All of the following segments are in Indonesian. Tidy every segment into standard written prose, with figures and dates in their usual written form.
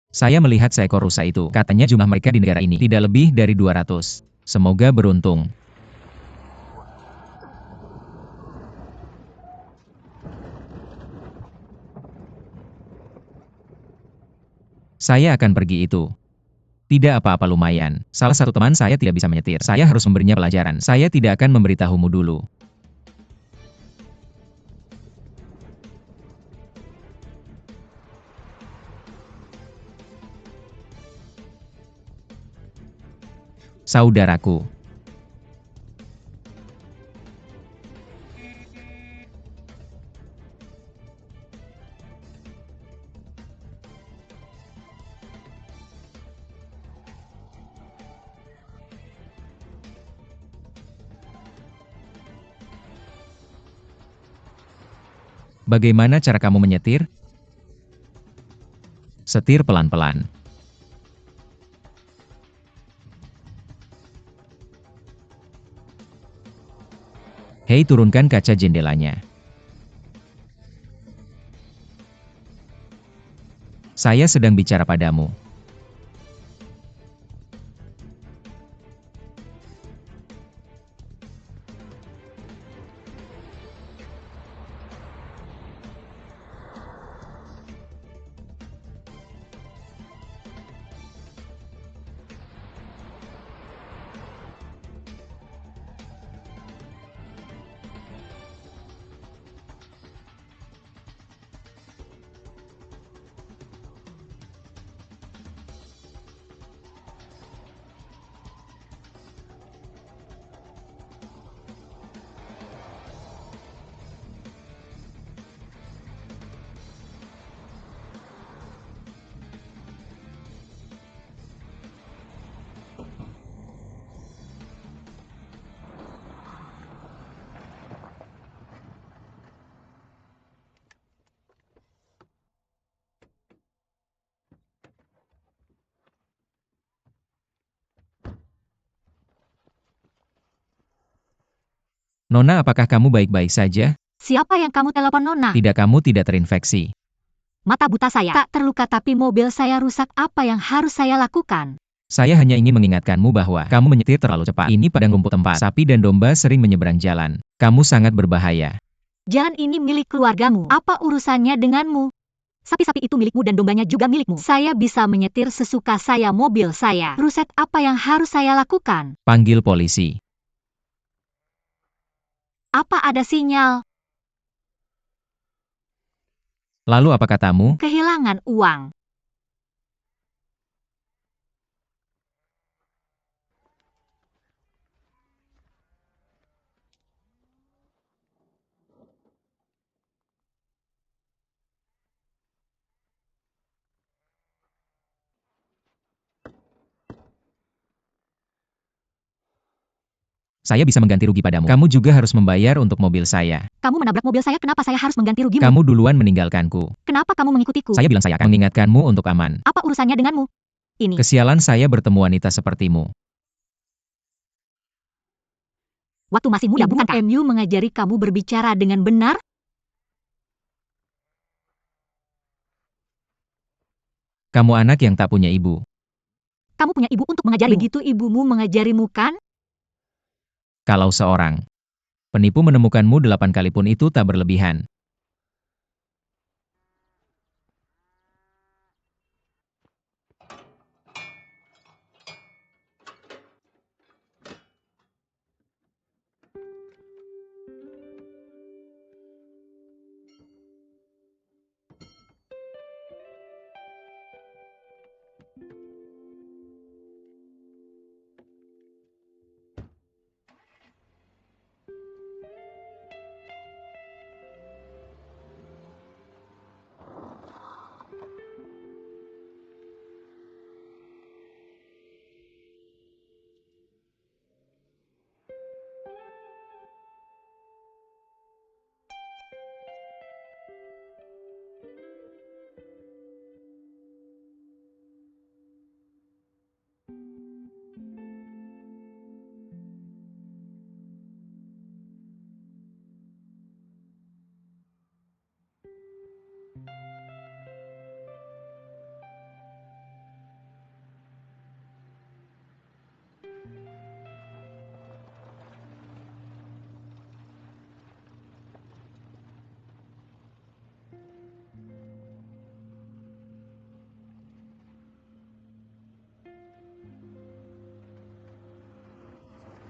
Saya melihat seekor rusa itu. Katanya jumlah mereka di negara ini tidak lebih dari 200. Semoga beruntung. Saya akan pergi itu. Tidak apa-apa lumayan. Salah satu teman saya tidak bisa menyetir. Saya harus memberinya pelajaran. Saya tidak akan memberitahumu dulu. Saudaraku. Bagaimana cara kamu menyetir? Setir pelan-pelan. Hei, turunkan kaca jendelanya. Saya sedang bicara padamu. Nona, apakah kamu baik-baik saja? Siapa yang kamu telepon, Nona? Tidak, kamu tidak terinfeksi. Mata buta saya tak terluka tapi mobil saya rusak. Apa yang harus saya lakukan? Saya hanya ingin mengingatkanmu bahwa kamu menyetir terlalu cepat. Ini padang rumput, tempat sapi dan domba sering menyeberang jalan. Kamu sangat berbahaya. Jalan ini milik keluargamu. Apa urusannya denganmu? Sapi-sapi itu milikmu dan dombanya juga milikmu. Saya bisa menyetir sesuka saya mobil saya. Ruset, apa yang harus saya lakukan? Panggil polisi. Apa ada sinyal? Lalu apa katamu? Kehilangan uang. Saya bisa mengganti rugi padamu. Kamu juga harus membayar untuk mobil saya. Kamu menabrak mobil saya, kenapa saya harus mengganti rugimu? Kamu duluan meninggalkanku. Kenapa kamu mengikutiku? Saya bilang saya akan mengingatkanmu untuk aman. Apa urusannya denganmu? Ini. Kesialan saya bertemu wanita sepertimu. Waktu masih muda, bukankah MU mengajari kamu berbicara dengan benar? Kamu anak yang tak punya ibu. Kamu punya ibu untuk mengajarimu. Begitu ibumu mengajarimu, kan? Kalau seorang penipu menemukanmu 8 kali pun itu tak berlebihan.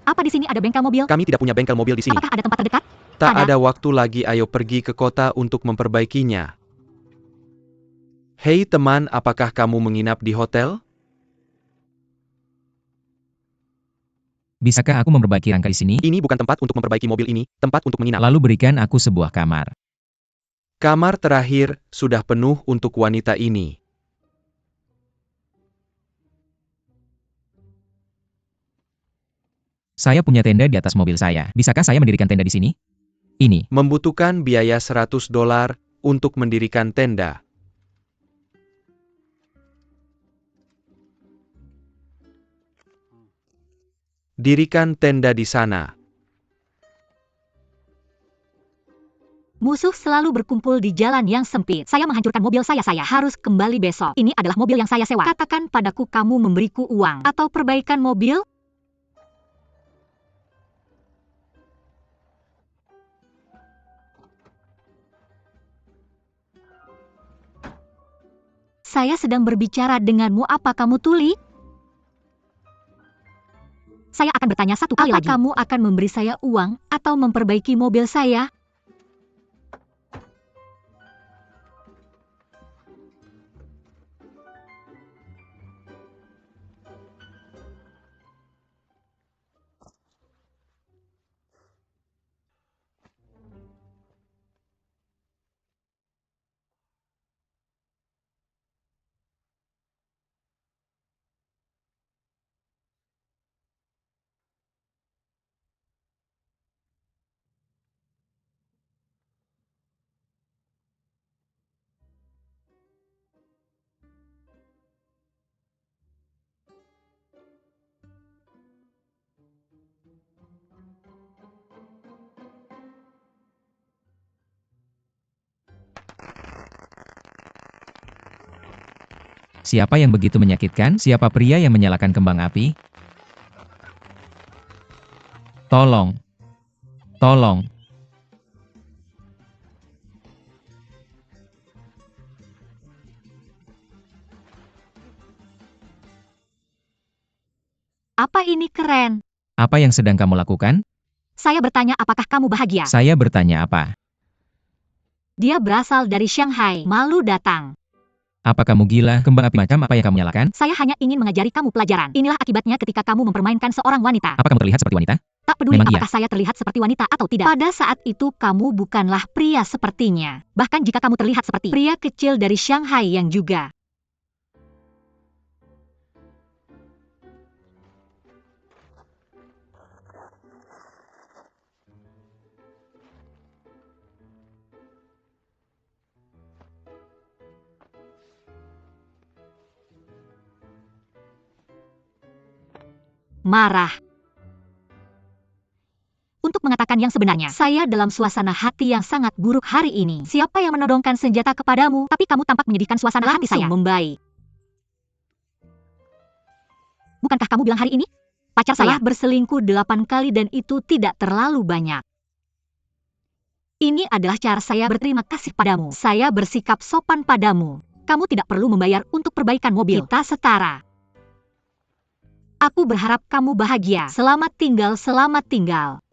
Apa di sini ada bengkel mobil? Kami tidak punya bengkel mobil di sini. Apakah ada tempat terdekat? Tak ada. ada waktu lagi, ayo pergi ke kota untuk memperbaikinya. Hei teman, apakah kamu menginap di hotel? Bisakah aku memperbaiki rangka di sini? Ini bukan tempat untuk memperbaiki mobil, ini tempat untuk menginap. Lalu berikan aku sebuah kamar. Kamar terakhir sudah penuh untuk wanita ini. Saya punya tenda di atas mobil saya. Bisakah saya mendirikan tenda di sini? Ini. Membutuhkan biaya $100 untuk mendirikan tenda. Dirikan tenda di sana. Musuh selalu berkumpul di jalan yang sempit. Saya menghancurkan mobil saya. Saya harus kembali besok. Ini adalah mobil yang saya sewa. Katakan padaku kamu memberiku uang atau perbaikan mobil. Saya sedang berbicara denganmu. Apa kamu tuli? Saya akan bertanya satu kali lagi. Kamu akan memberi saya uang atau memperbaiki mobil saya? Siapa yang begitu menyakitkan? Siapa pria yang menyalakan kembang api? Tolong. Tolong. Apa ini keren? Apa yang sedang kamu lakukan? Saya bertanya apakah kamu bahagia? Saya bertanya apa? Dia berasal dari Shanghai. Malu datang. Apa kamu gila? Kembang api macam apa yang kamu nyalakan? Saya hanya ingin mengajari kamu pelajaran. Inilah akibatnya ketika kamu mempermainkan seorang wanita. Apa kamu terlihat seperti wanita? Tak peduli Memang iya. apakah saya terlihat seperti wanita atau tidak. Pada saat itu kamu bukanlah pria sepertinya. Bahkan jika kamu terlihat seperti pria kecil dari Shanghai yang juga. Marah. Untuk mengatakan yang sebenarnya, saya dalam suasana hati yang sangat buruk hari ini. Siapa yang menodongkan senjata kepadamu? Tapi kamu tampak menyedihkan suasana hati saya. Membaik. Bukankah kamu bilang hari ini? Pacar saya berselingkuh 8 kali dan itu tidak terlalu banyak. Ini adalah cara saya berterima kasih padamu. Saya bersikap sopan padamu. Kamu tidak perlu membayar untuk perbaikan mobil. Kita setara. Aku berharap kamu bahagia. Selamat tinggal, selamat tinggal.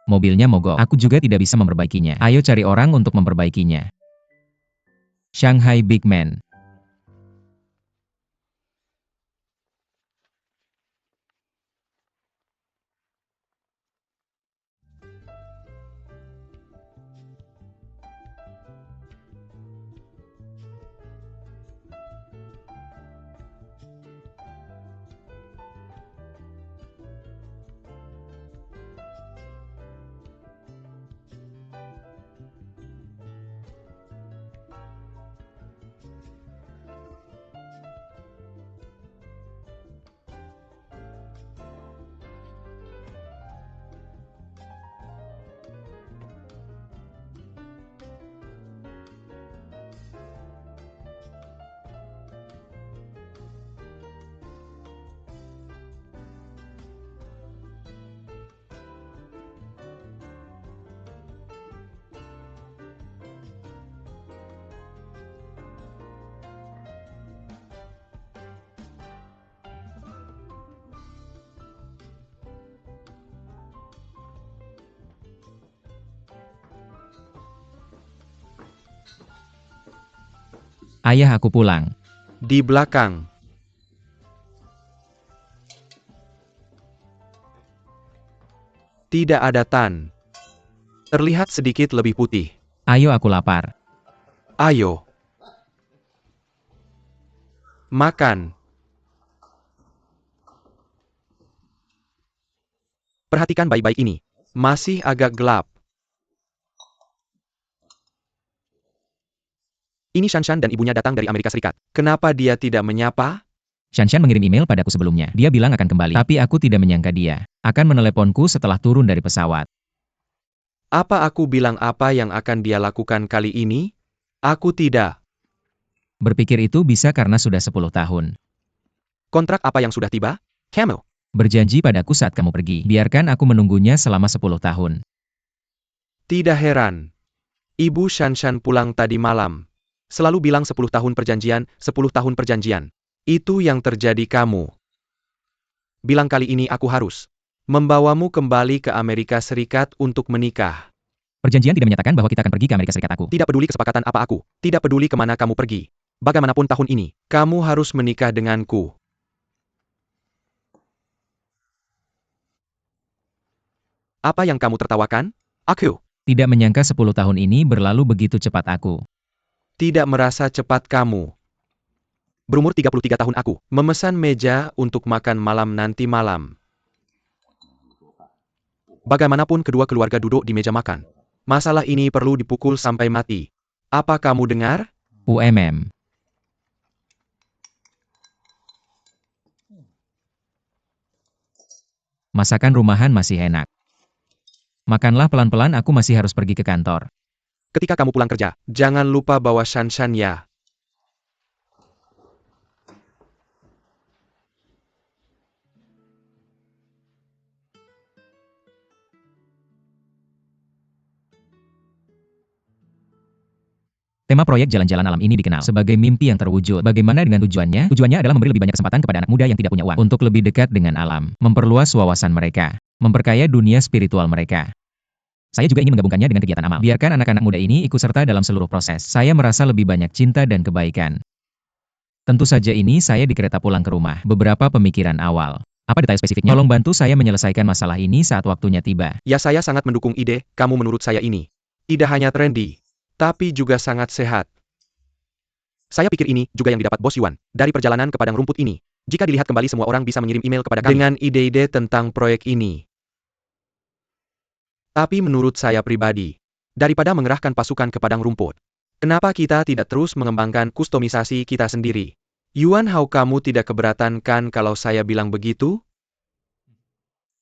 Mobilnya mogok. Aku juga tidak bisa memperbaikinya. Ayo cari orang untuk memperbaikinya. Shanghai Big Man. Ayah, aku pulang. Di belakang. Tidak ada Tan. Terlihat sedikit lebih putih. Ayo, aku lapar. Ayo. Makan. Perhatikan baik-baik ini. Masih agak gelap. Ini Shanshan dan ibunya datang dari Amerika Serikat. Kenapa dia tidak menyapa? Shanshan mengirim email padaku sebelumnya. Dia bilang akan kembali. Tapi aku tidak menyangka dia akan meneleponku setelah turun dari pesawat. Apa aku bilang apa yang akan dia lakukan kali ini? Aku tidak. Berpikir itu bisa karena sudah 10 tahun. Kontrak apa yang sudah tiba? Camel. Berjanji padaku saat kamu pergi. Biarkan aku menunggunya selama 10 tahun. Tidak heran. Ibu Shanshan pulang tadi malam. Selalu bilang 10 tahun perjanjian, 10 tahun perjanjian. Itu yang terjadi kamu. Bilang kali ini aku harus membawamu kembali ke Amerika Serikat untuk menikah. Perjanjian tidak menyatakan bahwa kita akan pergi ke Amerika Serikat. Aku Tidak peduli kesepakatan apa aku. Tidak peduli kemana kamu pergi. Bagaimanapun tahun ini, kamu harus menikah denganku. Apa yang kamu tertawakan? Aku tidak menyangka 10 tahun ini berlalu begitu cepat. Aku tidak merasa cepat kamu. Berumur 33 tahun aku memesan meja untuk makan malam nanti malam. Bagaimanapun kedua keluarga duduk di meja makan. Masalah ini perlu dipukul sampai mati. Apa kamu dengar? UMM. Masakan rumahan masih enak. Makanlah pelan-pelan, aku masih harus pergi ke kantor. Ketika kamu pulang kerja, jangan lupa bawa Shanshan ya. Tema proyek jalan-jalan alam ini dikenal sebagai mimpi yang terwujud. Bagaimana dengan tujuannya? Tujuannya adalah memberi lebih banyak kesempatan kepada anak muda yang tidak punya uang untuk lebih dekat dengan alam, memperluas wawasan mereka, memperkaya dunia spiritual mereka. Saya juga ingin menggabungkannya dengan kegiatan amal. Biarkan anak-anak muda ini ikut serta dalam seluruh proses. Saya merasa lebih banyak cinta dan kebaikan. Tentu saja ini saya di kereta pulang ke rumah. Beberapa pemikiran awal. Apa detail spesifiknya? Tolong bantu saya menyelesaikan masalah ini saat waktunya tiba. Ya, saya sangat mendukung ide kamu menurut saya ini. Tidak hanya trendy, tapi juga sangat sehat. Saya pikir ini juga yang didapat Bos Yuan dari perjalanan ke padang rumput ini. Jika dilihat kembali, semua orang bisa mengirim email kepada kami dengan ide-ide tentang proyek ini. Tapi menurut saya pribadi, daripada mengerahkan pasukan ke padang rumput, kenapa kita tidak terus mengembangkan kustomisasi kita sendiri? Yuan Hao, kamu tidak keberatan kan kalau saya bilang begitu?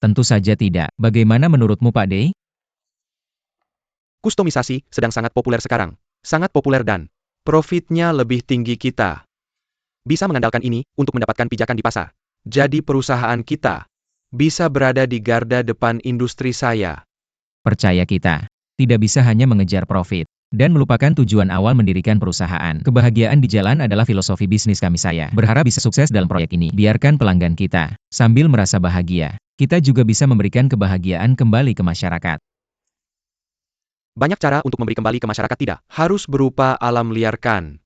Tentu saja tidak. Bagaimana menurutmu, Pak Dei? Kustomisasi sedang sangat populer sekarang. Sangat populer dan profitnya lebih tinggi. Kita bisa mengandalkan ini untuk mendapatkan pijakan di pasar. Jadi perusahaan kita bisa berada di garda depan industri saya. Percaya kita tidak bisa hanya mengejar profit dan melupakan tujuan awal mendirikan perusahaan. Kebahagiaan di jalan adalah filosofi bisnis kami. Saya berharap bisa sukses dalam proyek ini. Biarkan pelanggan kita sambil merasa bahagia. Kita juga bisa memberikan kebahagiaan kembali ke masyarakat. Banyak cara untuk memberi kembali ke masyarakat tidak harus berupa alam liar kan.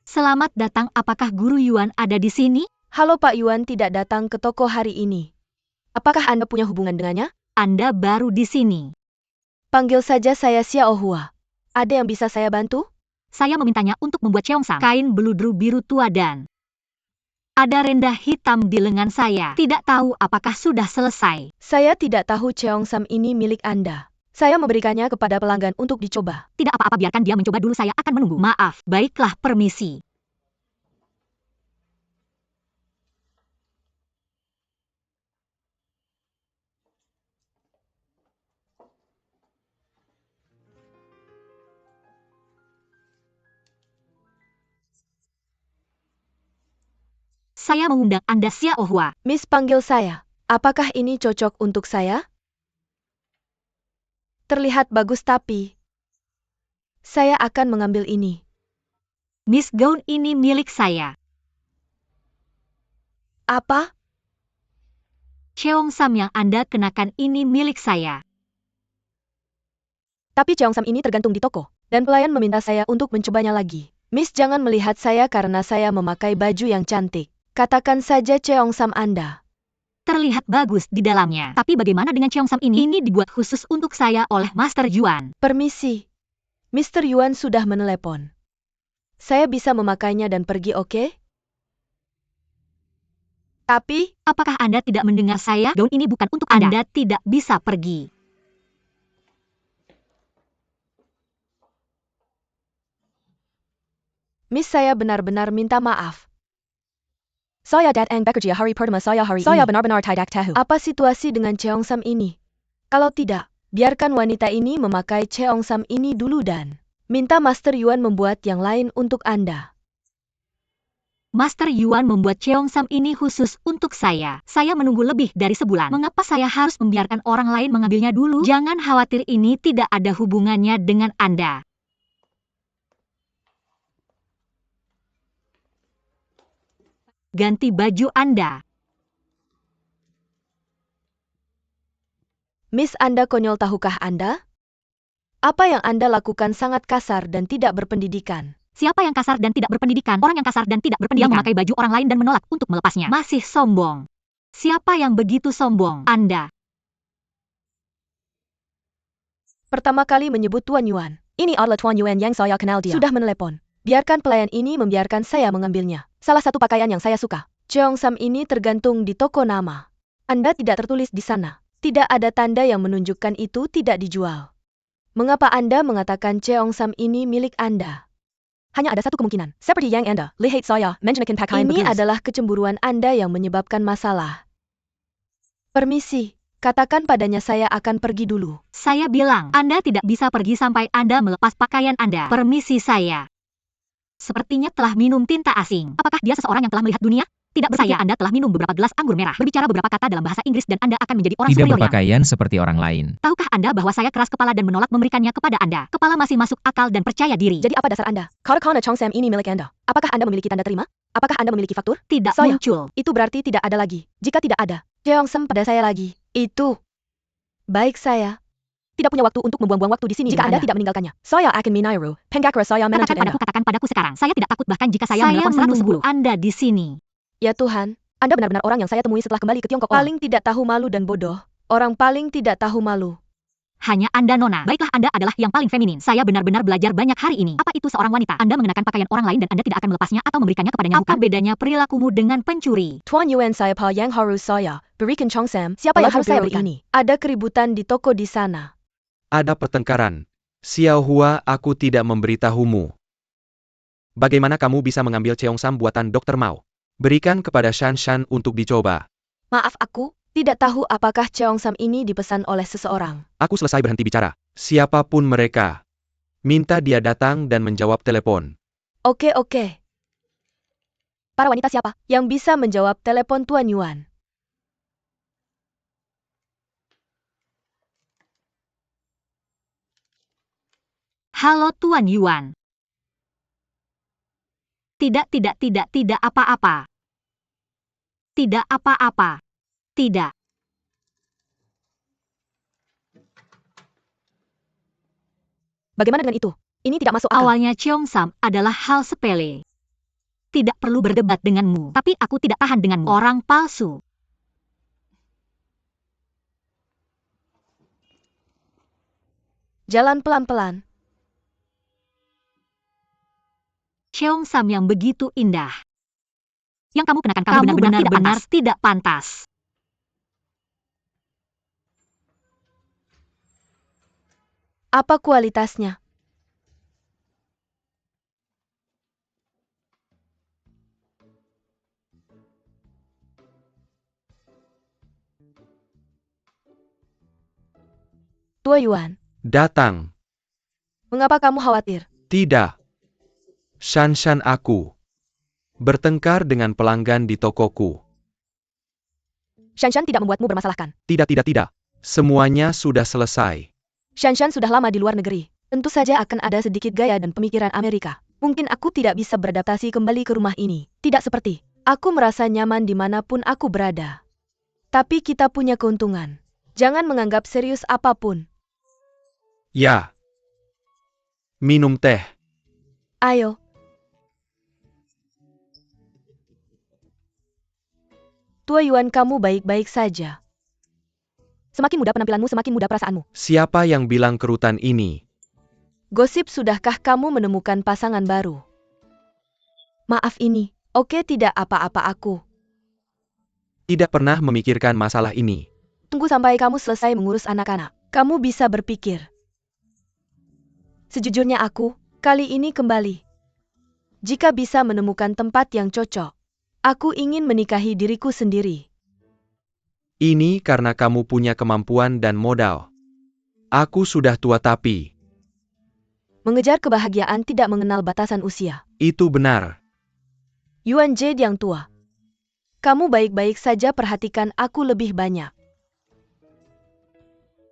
Selamat datang, apakah Guru Yuan ada di sini? Halo Pak Yuan tidak datang ke toko hari ini. Apakah Anda punya hubungan dengannya? Anda baru di sini. Panggil saja saya Xiao Hua. Ada yang bisa saya bantu? Saya memintanya untuk membuat cheongsam, kain beludru biru tua dan ada rendah hitam di lengan saya. Tidak tahu apakah sudah selesai. Saya tidak tahu cheongsam ini milik Anda. Saya memberikannya kepada pelanggan untuk dicoba. Tidak apa-apa, biarkan dia mencoba dulu, saya akan menunggu. Maaf, baiklah, permisi. Saya mengundang Anda Xiao Hua. Miss panggil saya. Apakah ini cocok untuk saya? Terlihat bagus tapi saya akan mengambil ini. Miss, gaun ini milik saya. Apa? Cheongsam yang Anda kenakan ini milik saya. Tapi cheongsam ini tergantung di toko. Dan pelayan meminta saya untuk mencobanya lagi. Miss jangan melihat saya karena saya memakai baju yang cantik. Katakan saja cheongsam Anda. Terlihat bagus di dalamnya. Tapi bagaimana dengan cheongsam ini? Ini dibuat khusus untuk saya oleh Master Yuan. Permisi. Mr. Yuan sudah menelepon. Saya bisa memakainya dan pergi, oke? Tapi, Apakah Anda tidak mendengar saya? Gaun ini bukan untuk Anda. Anda tidak bisa pergi. Miss saya benar-benar minta maaf. Saya datang bekerja hari pertama saya hari ini. Saya benar-benar tidak tahu. Apa situasi dengan cheongsam ini? Kalau tidak, biarkan wanita ini memakai cheongsam ini dulu dan minta Master Yuan membuat yang lain untuk Anda. Master Yuan membuat cheongsam ini khusus untuk saya. Saya menunggu lebih dari sebulan. Mengapa saya harus membiarkan orang lain mengambilnya dulu? Jangan khawatir, ini tidak ada hubungannya dengan Anda. Ganti baju Anda. Miss Anda konyol, tahukah Anda? Apa yang Anda lakukan sangat kasar dan tidak berpendidikan. Siapa yang kasar dan tidak berpendidikan? Orang yang kasar dan tidak berpendidikan. Dia memakai baju orang lain dan menolak untuk melepasnya. Masih sombong. Siapa yang begitu sombong? Anda. Pertama kali menyebut Tuan Yuan. Ini adalah Tuan Yuan yang saya kenal dia. Sudah menelepon. Biarkan pelayan ini membiarkan saya mengambilnya. Salah satu pakaian yang saya suka. Cheongsam ini tergantung di toko nama. Anda tidak tertulis di sana. Tidak ada tanda yang menunjukkan itu tidak dijual. Mengapa Anda mengatakan cheongsam ini milik Anda? Hanya ada satu kemungkinan. Seperti yang Anda lihat saya menjelaskan pakaian ini bagus. Adalah kecemburuan Anda yang menyebabkan masalah. Permisi, katakan padanya saya akan pergi dulu. Saya bilang, Anda tidak bisa pergi sampai Anda melepas pakaian Anda. Permisi saya. Sepertinya telah minum tinta asing. Apakah dia seseorang yang telah melihat dunia? Tidak berpikir Anda telah minum beberapa gelas anggur merah. Berbicara beberapa kata dalam bahasa Inggris dan Anda akan menjadi orang Tidak superior yang berpakaian seperti orang lain. tahukah Anda bahwa saya keras kepala dan menolak memberikannya kepada Anda? Kepala masih masuk akal dan percaya diri. Jadi apa dasar Anda? Katakan cheongsam ini milik Anda. Apakah Anda memiliki tanda terima? Apakah Anda memiliki faktur? Tidak Saya. muncul. Itu berarti tidak ada lagi. Jika tidak ada, cheongsam pada saya lagi. Itu. Baik saya. Tidak punya waktu untuk membuang-buang waktu di sini jika Anda tidak meninggalkannya. Saya akan Minairu. Penggakra saya menunjuk Anda. Katakan padaku sekarang. Saya tidak takut bahkan jika saya menelpon 110. Anda di sini. Ya Tuhan, Anda benar-benar orang yang saya temui setelah kembali ke Tiongkok. Paling tidak tahu malu dan bodoh. Orang paling tidak tahu malu. Hanya Anda, Nona. Baiklah, Anda adalah yang paling feminin. Saya benar-benar belajar banyak hari ini. Apa itu seorang wanita? Anda mengenakan pakaian orang lain dan Anda tidak akan melepasnya atau memberikannya kepadanya. Apa bedanya perilakumu dengan pencuri? Tuan Yuan saya pa yang harus saya berikan cheongsam. Siapa yang harus saya berikan? Ada keributan di toko di sana. Ada pertengkaran. Xiao Hua, aku tidak memberitahumu. Bagaimana kamu bisa mengambil cheongsam buatan Dr. Mao? Berikan kepada Shan Shan untuk dicoba. Maaf, aku tidak tahu apakah cheongsam ini dipesan oleh seseorang. Aku selesai berhenti bicara. Siapapun mereka. Minta dia datang dan menjawab telepon. Oke. Para wanita siapa yang bisa menjawab telepon Tuan Yuan? Halo Tuan Yuan. Tidak apa-apa. Tidak apa-apa. Tidak. Bagaimana dengan itu? Ini tidak masuk akal. Awalnya Cheongsam adalah hal sepele. Tidak perlu berdebat denganmu, tapi aku tidak tahan denganmu. Orang palsu. Jalan pelan-pelan. Cheongsam yang begitu indah. Yang kamu kenakan kamu benar-benar tidak pantas. Apa kualitasnya? Tua Yuan, Datang. mengapa kamu khawatir? Tidak. Shanshan aku. Bertengkar dengan pelanggan di tokoku. Shanshan tidak membuatmu bermasalahkan. Tidak. Semuanya sudah selesai. Shanshan sudah lama di luar negeri. Tentu saja akan ada sedikit gaya dan pemikiran Amerika. Mungkin aku tidak bisa beradaptasi kembali ke rumah ini. Tidak seperti. Aku merasa nyaman dimanapun aku berada. Tapi kita punya keuntungan. Jangan menganggap serius apapun. Ya. Minum teh. Ayo. Tua Yuan, kamu baik-baik saja. Semakin muda penampilanmu, semakin muda perasaanmu. Siapa yang bilang kerutan ini? Gosip, sudahkah kamu menemukan pasangan baru? Maaf ini. Oke, tidak apa-apa aku. Tidak pernah memikirkan masalah ini. Tunggu sampai kamu selesai mengurus anak-anak. Kamu bisa berpikir. Sejujurnya aku, kali ini kembali. Jika bisa menemukan tempat yang cocok, aku ingin menikahi diriku sendiri. Ini karena kamu punya kemampuan dan modal. Aku sudah tua tapi. Mengejar kebahagiaan tidak mengenal batasan usia. Itu benar. Yuan Jade yang tua. Kamu baik-baik saja, perhatikan aku lebih banyak.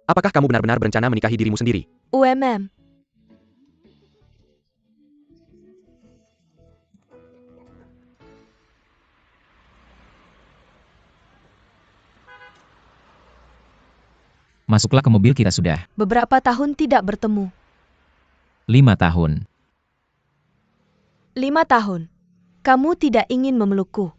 Apakah kamu benar-benar berencana menikahi dirimu sendiri? UMM. Masuklah ke mobil kita sudah. Beberapa tahun tidak bertemu. 5 tahun. 5 tahun. Kamu tidak ingin memelukku.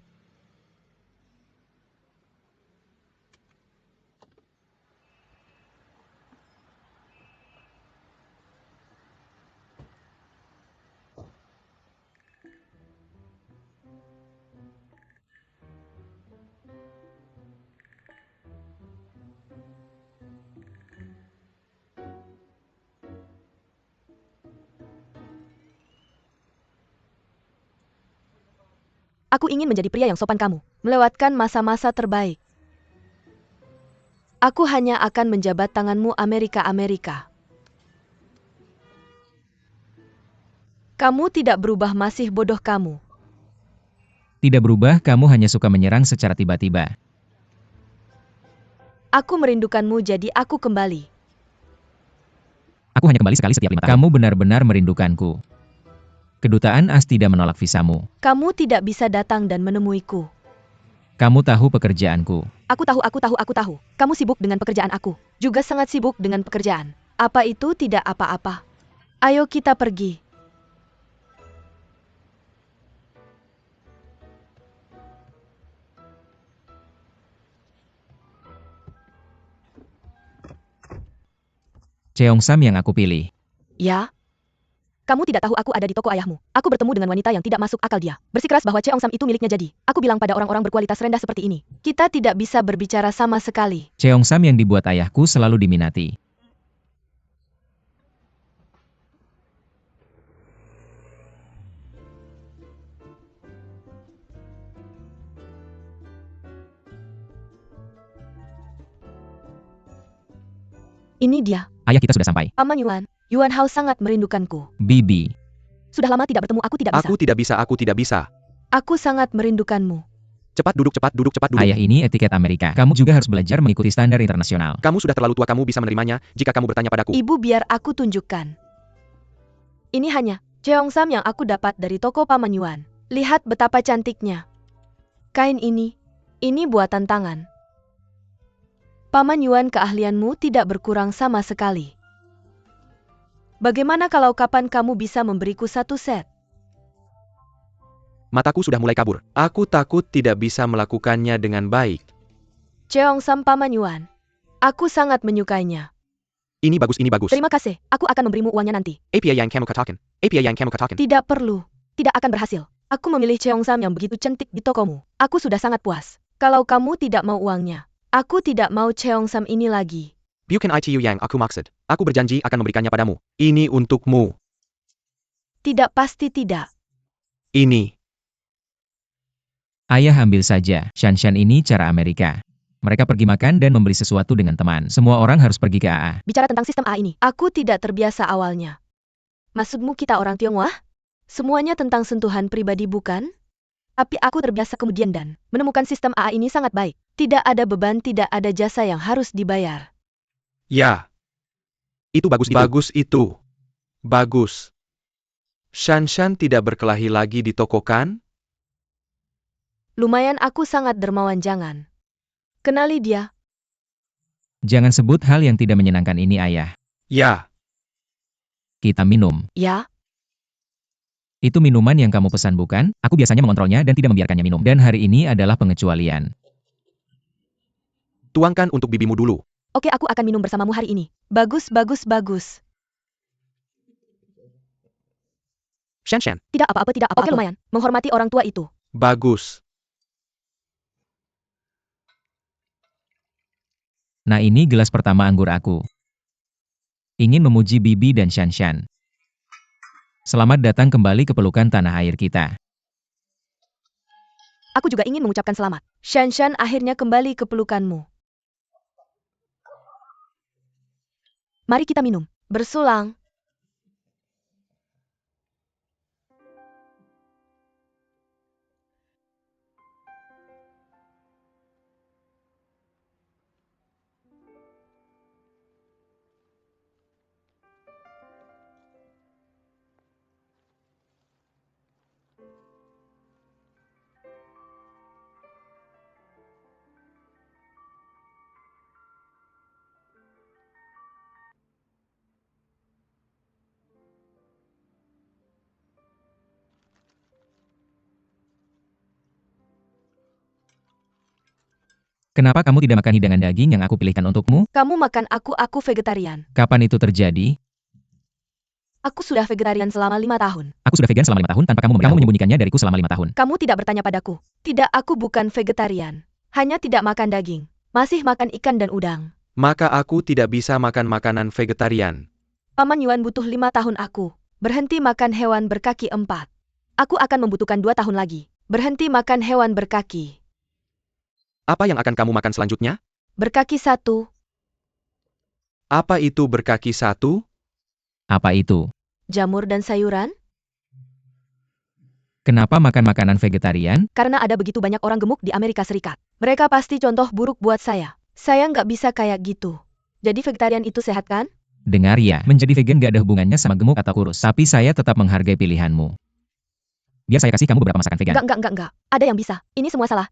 Aku ingin menjadi pria yang sopan kamu, melewatkan masa-masa terbaik. Aku hanya akan menjabat tanganmu Amerika. Kamu tidak berubah, masih bodoh kamu. Tidak berubah, kamu hanya suka menyerang secara tiba-tiba. Aku merindukanmu, jadi aku kembali. Aku hanya kembali sekali setiap 5 tahun. Kamu benar-benar merindukanku. Kedutaan AS tidak menolak visamu. Kamu tidak bisa datang dan menemuiku. Kamu tahu pekerjaanku. Aku tahu. Kamu sibuk dengan pekerjaan aku. Juga sangat sibuk dengan pekerjaan. Apa itu tidak apa-apa? Ayo kita pergi. Cheongsam yang aku pilih. Ya? Kamu tidak tahu aku ada di toko ayahmu. Aku bertemu dengan wanita yang tidak masuk akal, dia bersikeras bahwa Cheongsam itu miliknya, jadi aku bilang pada orang-orang berkualitas rendah seperti ini, kita tidak bisa berbicara sama sekali. Cheongsam yang dibuat ayahku selalu diminati. Ini dia. Ayah, kita sudah sampai. Paman Yuan Hao sangat merindukanku. Bibi. Sudah lama tidak bertemu, aku tidak bisa. Aku tidak bisa. Aku sangat merindukanmu. Cepat duduk. Ayah, ini etiket Amerika. Kamu juga harus belajar mengikuti standar internasional. Kamu sudah terlalu tua, kamu bisa menerimanya jika kamu bertanya padaku. Ibu, biar aku tunjukkan. Ini hanya Cheongsam yang aku dapat dari toko Paman Yuan. Lihat betapa cantiknya. Kain ini buatan tangan. Paman Yuan, keahlianmu tidak berkurang sama sekali. Bagaimana kalau kapan kamu bisa memberiku satu set? Mataku sudah mulai kabur. Aku takut tidak bisa melakukannya dengan baik. Cheongsam Paman Yuan. Aku sangat menyukainya. Ini bagus, ini bagus. Terima kasih, aku akan memberimu uangnya nanti. API yang kamu katakan. API yang kamu katakan. Tidak perlu. Tidak akan berhasil. Aku memilih Cheongsam yang begitu cantik di tokomu. Aku sudah sangat puas. Kalau kamu tidak mau uangnya, aku tidak mau Cheongsam ini lagi. Bukan itu yang aku maksud. Aku berjanji akan memberikannya padamu. Ini untukmu. Tidak, pasti tidak. Ini. Ayah, ambil saja. Shanshan ini cara Amerika. Mereka pergi makan dan membeli sesuatu dengan teman. Semua orang harus pergi ke AA. Bicara tentang sistem A ini, aku tidak terbiasa awalnya. Maksudmu kita orang Tionghoa? Semuanya tentang sentuhan pribadi, bukan? Tapi aku terbiasa kemudian dan menemukan sistem A ini sangat baik. Tidak ada beban, tidak ada jasa yang harus dibayar. Ya. Itu bagus itu. Bagus itu. Bagus. Shanshan tidak berkelahi lagi di toko kan? Lumayan, aku sangat dermawan, jangan. Kenali dia. Jangan sebut hal yang tidak menyenangkan ini, Ayah. Ya. Kita minum. Ya, Itu minuman yang kamu pesan, bukan? Aku biasanya mengontrolnya dan tidak membiarkannya minum. Dan hari ini adalah pengecualian. Tuangkan untuk bibimu dulu. oke, aku akan minum bersamamu hari ini. Bagus, bagus, bagus. Shanshan. Tidak apa-apa, tidak apa-apa. Oke, lumayan. Menghormati orang tua itu. Bagus. Nah, ini gelas pertama anggur aku. Ingin memuji Bibi dan Shanshan. Selamat datang kembali ke pelukan tanah air kita. Aku juga ingin mengucapkan selamat. Shanshan akhirnya kembali ke pelukanmu. Mari kita minum. Bersulang. Kenapa kamu tidak makan hidangan daging yang aku pilihkan untukmu? Kamu makan aku vegetarian. Kapan itu terjadi? Aku sudah vegetarian selama 5 tahun. Aku sudah vegan selama 5 tahun tanpa kamu memberitahu. Kamu menyembunyikannya dariku selama 5 tahun. Kamu tidak bertanya padaku. Tidak, aku bukan vegetarian. Hanya tidak makan daging. Masih makan ikan dan udang. Maka aku tidak bisa makan makanan vegetarian. Paman Yuan butuh 5 tahun aku. Berhenti makan hewan berkaki 4. Aku akan membutuhkan 2 tahun lagi. Berhenti makan hewan berkaki. Apa yang akan kamu makan selanjutnya? Berkaki 1. Apa itu berkaki 1? Apa itu? Jamur dan sayuran? Kenapa makan makanan vegetarian? Karena ada begitu banyak orang gemuk di Amerika Serikat. Mereka pasti contoh buruk buat saya. Saya nggak bisa kayak gitu. Jadi vegetarian itu sehat kan? Dengar ya, menjadi vegan gak ada hubungannya sama gemuk atau kurus. Tapi saya tetap menghargai pilihanmu. Biar saya kasih kamu beberapa masakan vegan. Enggak. Ada yang bisa. Ini semua salah.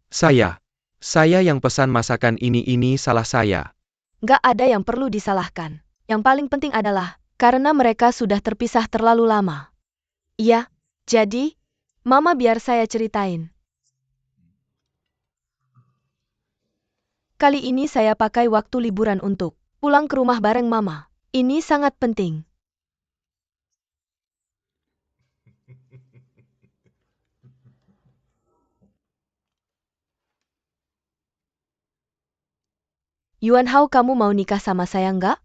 Saya yang pesan masakan ini salah saya. Nggak ada yang perlu disalahkan. Yang paling penting adalah, karena mereka sudah terpisah terlalu lama. Iya, jadi, Mama biar saya ceritain. Kali ini saya pakai waktu liburan untuk pulang ke rumah bareng Mama. Ini sangat penting. Yuan Hao, kamu mau nikah sama saya nggak?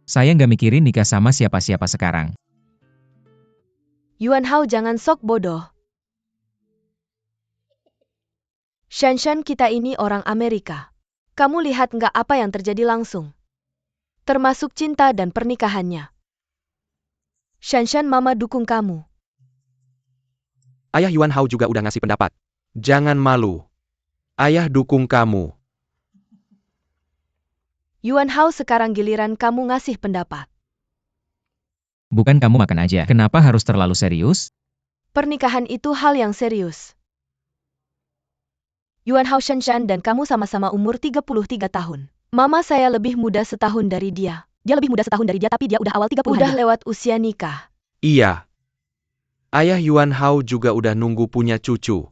Saya nggak mikirin nikah sama siapa-siapa sekarang. Yuan Hao, jangan sok bodoh. Shanshan, kita ini orang Amerika. Kamu lihat nggak apa yang terjadi langsung? Termasuk cinta dan pernikahannya. Shanshan, Mama dukung kamu. Ayah Yuan Hao juga udah ngasih pendapat. Jangan malu. Ayah dukung kamu. Yuan Hao, sekarang giliran kamu ngasih pendapat. Bukan kamu makan aja. Kenapa harus terlalu serius? Pernikahan itu hal yang serius. Yuan Hao Shanshan dan kamu sama-sama umur 33 tahun. Mama saya lebih muda setahun dari dia. Dia lebih muda setahun dari dia tapi dia udah awal 30-an. Udah lewat usia nikah. Iya. Ayah Yuan Hao juga udah nunggu punya cucu.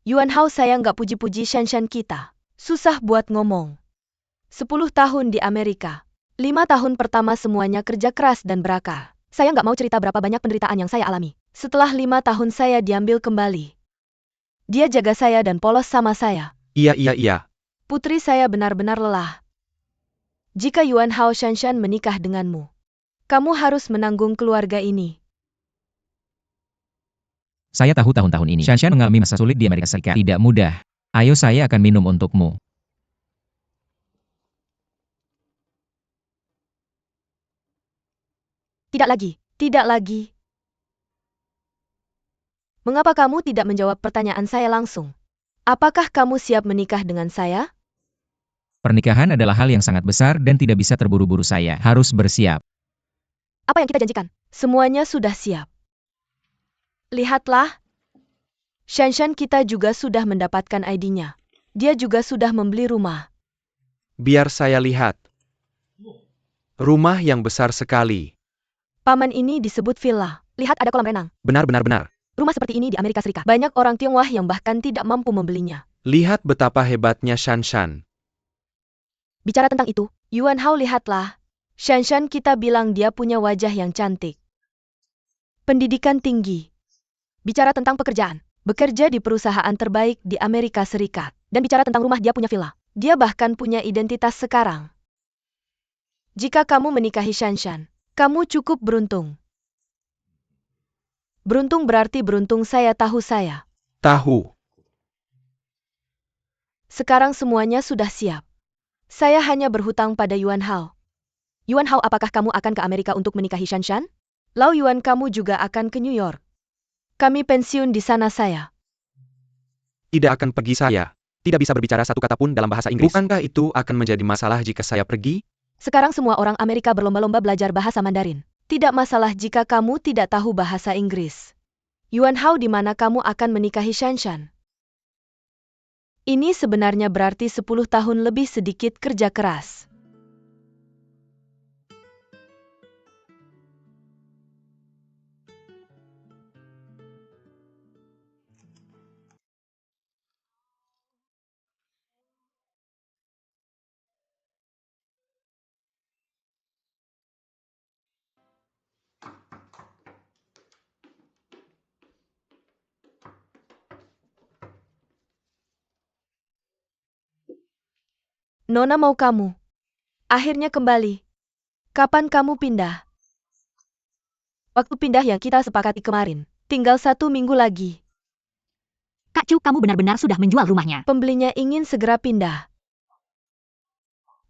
Yuan Hao, saya nggak puji-puji Shanshan kita. Susah buat ngomong. 10 tahun di Amerika. 5 tahun pertama semuanya kerja keras dan berakar. Saya nggak mau cerita berapa banyak penderitaan yang saya alami. Setelah 5 tahun saya diambil kembali. Dia jaga saya dan polos sama saya. Iya. Putri saya benar-benar lelah. Jika Yuan Hao Shanshan menikah denganmu, kamu harus menanggung keluarga ini. Saya tahu tahun-tahun ini Shanshan mengalami masa sulit di Amerika Serikat. Tidak mudah. Ayo, saya akan minum untukmu. Tidak lagi. Mengapa kamu tidak menjawab pertanyaan saya langsung? Apakah kamu siap menikah dengan saya? Pernikahan adalah hal yang sangat besar dan tidak bisa terburu-buru. Saya harus bersiap. Apa yang kita janjikan? Semuanya sudah siap. Lihatlah. Shanshan kita juga sudah mendapatkan ID-nya. Dia juga sudah membeli rumah. Biar saya lihat. Rumah yang besar sekali. Paman, ini disebut villa. Lihat, ada kolam renang. Benar. Rumah seperti ini di Amerika Serikat. Banyak orang Tionghoa yang bahkan tidak mampu membelinya. Lihat betapa hebatnya Shanshan. Bicara tentang itu, Yuan Hao, lihatlah. Shanshan kita bilang dia punya wajah yang cantik. Pendidikan tinggi. Bicara tentang pekerjaan. Bekerja di perusahaan terbaik di Amerika Serikat. Dan bicara tentang rumah, dia punya villa. Dia bahkan punya identitas sekarang. Jika kamu menikahi Shanshan, kamu cukup beruntung. Beruntung berarti beruntung. Saya tahu saya. Tahu. Sekarang semuanya sudah siap. Saya hanya berhutang pada Yuan Hao. Yuan Hao, apakah kamu akan ke Amerika untuk menikahi Shanshan? Lau Yuan, kamu juga akan ke New York. Kami pensiun di sana saya. Tidak akan pergi saya. Tidak bisa berbicara satu kata pun dalam bahasa Inggris. Bukankah itu akan menjadi masalah jika saya pergi? Sekarang semua orang Amerika berlomba-lomba belajar bahasa Mandarin. Tidak masalah jika kamu tidak tahu bahasa Inggris. Yuan Hao, di mana kamu akan menikahi Shanshan? Ini sebenarnya berarti 10 tahun lebih sedikit kerja keras. Nona mau kamu. Akhirnya kembali. Kapan kamu pindah? Waktu pindah yang kita sepakati kemarin. Tinggal 1 minggu lagi. Kak Chu, kamu benar-benar sudah menjual rumahnya. Pembelinya ingin segera pindah.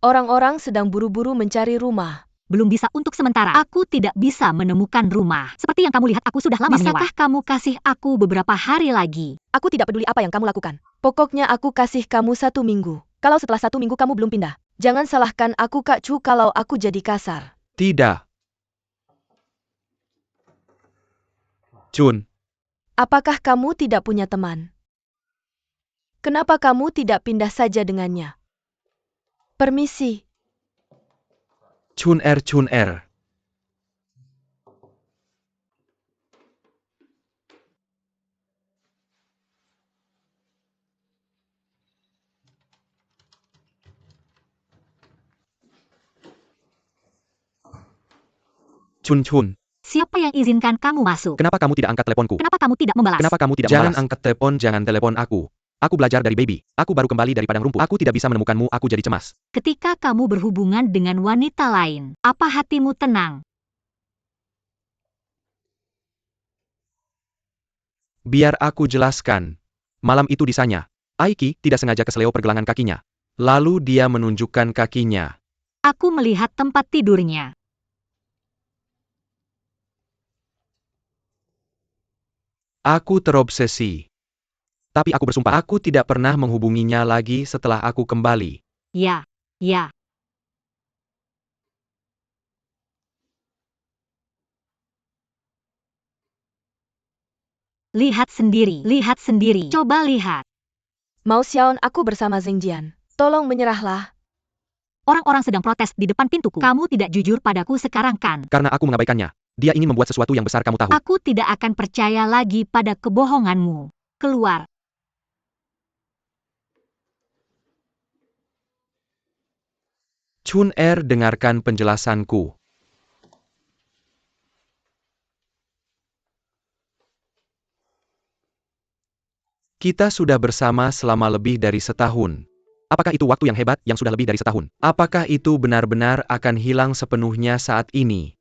Orang-orang sedang buru-buru mencari rumah. Belum bisa untuk sementara. Aku tidak bisa menemukan rumah. Seperti yang kamu lihat, aku sudah lama menyewa. Bisakah kamu kasih aku beberapa hari lagi? Aku tidak peduli apa yang kamu lakukan. Pokoknya aku kasih kamu 1 minggu. Kalau setelah 1 minggu kamu belum pindah, jangan salahkan aku Kak Chu kalau aku jadi kasar. Tidak. Chun. Apakah kamu tidak punya teman? Kenapa kamu tidak pindah saja dengannya? Permisi. Chun Er. Chun. Siapa yang izinkan kamu masuk? Kenapa kamu tidak angkat teleponku? Kenapa kamu tidak membalas? Kenapa kamu tidak Jangan angkat telepon, jangan telepon aku. Aku belajar dari baby. Aku baru kembali dari padang rumput. Aku tidak bisa menemukanmu, aku jadi cemas. Ketika kamu berhubungan dengan wanita lain, apa hatimu tenang? Biar aku jelaskan. Malam itu di sana, Aiki tidak sengaja keseleo pergelangan kakinya. Lalu dia menunjukkan kakinya. Aku melihat tempat tidurnya. Aku terobsesi. Tapi aku bersumpah aku tidak pernah menghubunginya lagi setelah aku kembali. Ya, ya. Lihat sendiri. Coba lihat. Mao Xiaon, aku bersama Zheng Jian. Tolong menyerahlah. Orang-orang sedang protes di depan pintuku. Kamu tidak jujur padaku sekarang kan? Karena aku mengabaikannya. Dia ingin membuat sesuatu yang besar, kamu tahu. Aku tidak akan percaya lagi pada kebohonganmu. Keluar. Chun dengarkan penjelasanku. Kita sudah bersama selama lebih dari setahun. Apakah itu waktu yang hebat yang sudah lebih dari setahun? Apakah itu benar-benar akan hilang sepenuhnya saat ini?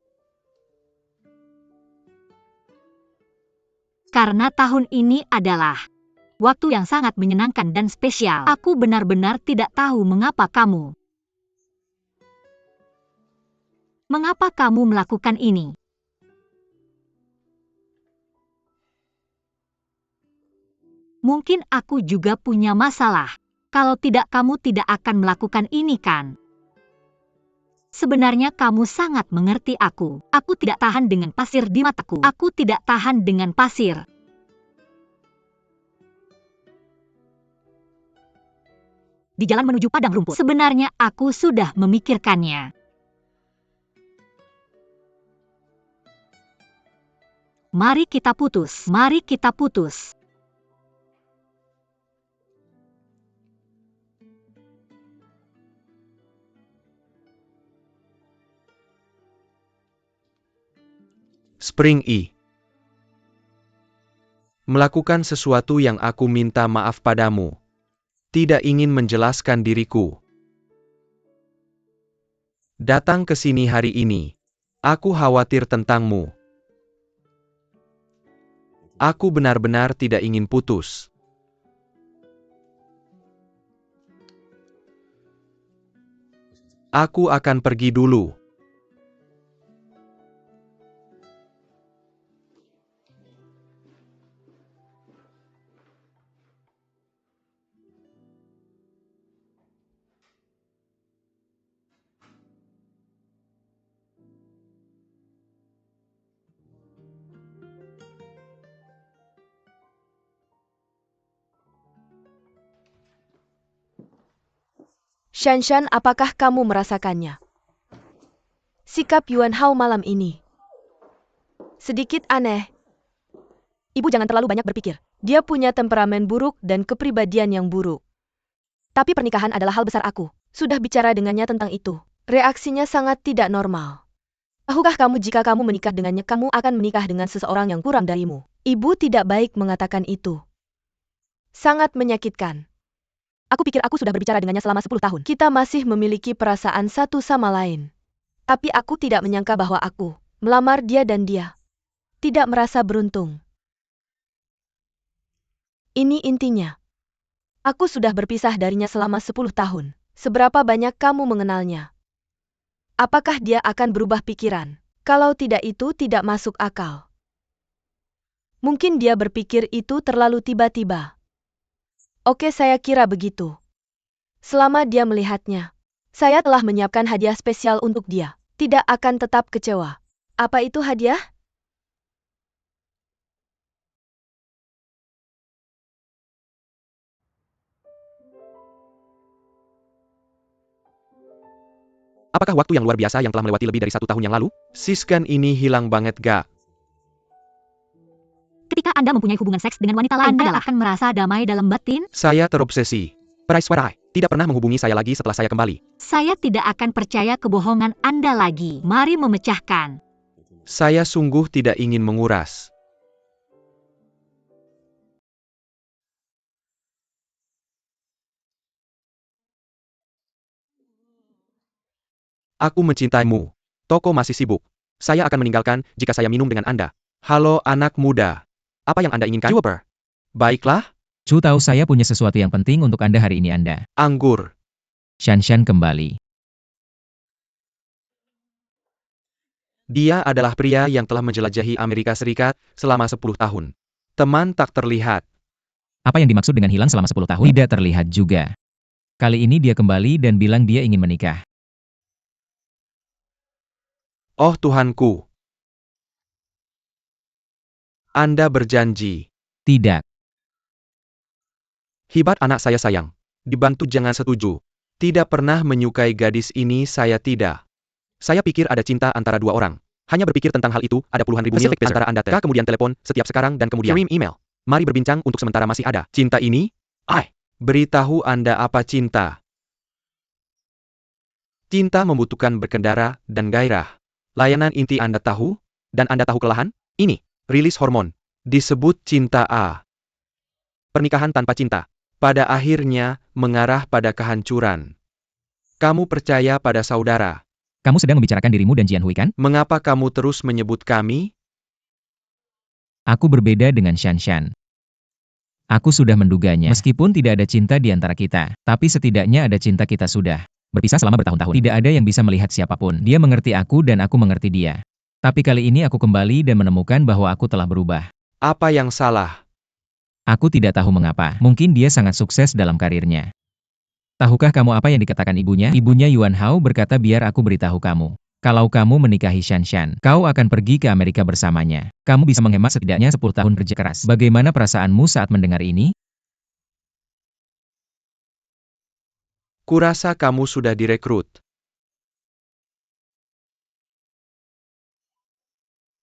Karena tahun ini adalah waktu yang sangat menyenangkan dan spesial. Aku benar-benar tidak tahu mengapa kamu melakukan ini. Mungkin aku juga punya masalah. Kalau tidak, kamu tidak akan melakukan ini kan? Sebenarnya kamu sangat mengerti aku. Aku tidak tahan dengan pasir di mataku. Aku tidak tahan dengan pasir. Di jalan menuju padang rumput. Sebenarnya aku sudah memikirkannya. Mari kita putus. Mari kita putus. Spring E. Melakukan sesuatu yang aku minta maaf padamu. Tidak ingin menjelaskan diriku. Datang ke sini hari ini. Aku khawatir tentangmu. Aku benar-benar tidak ingin putus. Aku akan pergi dulu. Shanshan, apakah kamu merasakannya? Sikap Yuan Hao malam ini sedikit aneh. Ibu jangan terlalu banyak berpikir. Dia punya temperamen buruk dan kepribadian yang buruk. Tapi pernikahan adalah hal besar aku. Sudah bicara dengannya tentang itu. Reaksinya sangat tidak normal. Tahukah kamu jika kamu menikah dengannya, kamu akan menikah dengan seseorang yang kurang darimu. Ibu tidak baik mengatakan itu. Sangat menyakitkan. Aku pikir aku sudah berbicara dengannya selama 10 tahun. Kita masih memiliki perasaan satu sama lain. Tapi aku tidak menyangka bahwa aku melamar dia dan dia tidak merasa beruntung. Ini intinya. Aku sudah berpisah darinya selama 10 tahun. Seberapa banyak kamu mengenalnya? Apakah dia akan berubah pikiran? Kalau tidak, itu tidak masuk akal. Mungkin dia berpikir itu terlalu tiba-tiba. Oke, saya kira begitu. Selama dia melihatnya, saya telah menyiapkan hadiah spesial untuk dia. Tidak akan tetap kecewa. Apa itu hadiah? Apakah waktu yang luar biasa yang telah melewati lebih dari 1 tahun yang lalu? Siskan ini hilang banget gak? Ketika Anda mempunyai hubungan seks dengan wanita lain, Anda akan merasa damai dalam batin? Saya terobsesi. Praiswarai tidak pernah menghubungi saya lagi setelah saya kembali. Saya tidak akan percaya kebohongan Anda lagi. Mari memecahkan. Saya sungguh tidak ingin menguras. Aku mencintaimu. Toko masih sibuk. Saya akan meninggalkan jika saya minum dengan Anda. Halo anak muda. Apa yang Anda inginkan? Jawab. Baiklah, Chu tahu saya punya sesuatu yang penting untuk Anda hari ini Anda. anggur. Shanshan kembali. Dia adalah pria yang telah menjelajahi Amerika Serikat selama 10 tahun. Teman tak terlihat. Apa yang dimaksud dengan hilang selama 10 tahun? Tidak terlihat juga. Kali ini dia kembali dan bilang dia ingin menikah. Oh Tuhanku. Anda berjanji. Tidak. Hibat anak saya sayang. Dibantu jangan setuju. Tidak pernah menyukai gadis ini saya tidak. Saya pikir ada cinta antara dua orang. Hanya berpikir tentang hal itu, ada puluhan ribu mil antara Anda kemudian telepon, setiap sekarang dan kemudian kirim email. Mari berbincang untuk sementara masih ada. Cinta ini? Beritahu Anda apa cinta. Cinta membutuhkan berkendara dan gairah. Layanan inti Anda tahu? Dan Anda tahu kelelahan? Ini, rilis hormon. Disebut cinta A. Pernikahan tanpa cinta. Pada akhirnya, mengarah pada kehancuran. Kamu percaya pada saudara? Kamu sedang membicarakan dirimu dan Jian Hui kan? Mengapa kamu terus menyebut kami? Aku berbeda dengan Shanshan. Aku sudah menduganya. Meskipun tidak ada cinta di antara kita, tapi setidaknya ada cinta kita sudah berpisah selama bertahun-tahun. Tidak ada yang bisa melihat siapapun. Dia mengerti aku dan aku mengerti dia. Tapi kali ini aku kembali dan menemukan bahwa aku telah berubah. Apa yang salah? Aku tidak tahu mengapa. Mungkin dia sangat sukses dalam karirnya. Tahukah kamu apa yang dikatakan ibunya? Ibunya Yuan Hao berkata biar aku beritahu kamu. Kalau kamu menikahi Shanshan, kau akan pergi ke Amerika bersamanya. Kamu bisa menghemat setidaknya 10 tahun kerja keras. Bagaimana perasaanmu saat mendengar ini? Kurasa kamu sudah direkrut.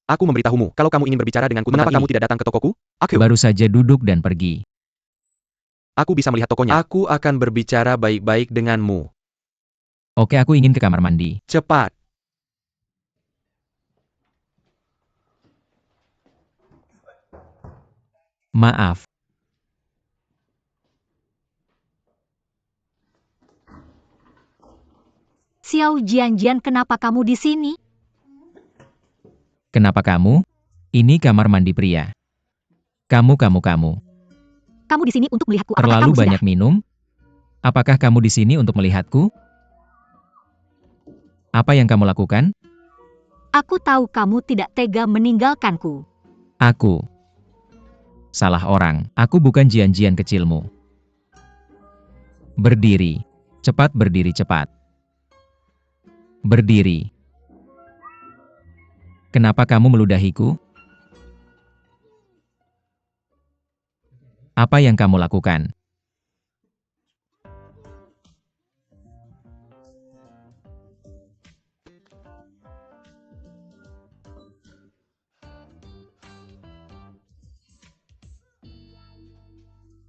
Aku memberitahumu, kalau kamu ingin berbicara denganku, mengapa kamu tidak datang ke tokoku? Aku Baru saja duduk dan pergi. Aku bisa melihat tokonya. Aku akan berbicara baik-baik denganmu. Oke, aku ingin ke kamar mandi. Cepat. Maaf. Xiao Jian, kenapa kamu di sini? Kenapa kamu? Ini kamar mandi pria. Kamu. Kamu di sini untuk melihatku. Apakah Terlalu kamu sudah? banyak minum? Apakah kamu di sini untuk melihatku? Apa yang kamu lakukan? Aku tahu kamu tidak tega meninggalkanku. Aku. Salah orang. Aku bukan Jian kecilmu. Berdiri. Cepat berdiri cepat. Berdiri. Kenapa kamu meludahiku? Apa yang kamu lakukan?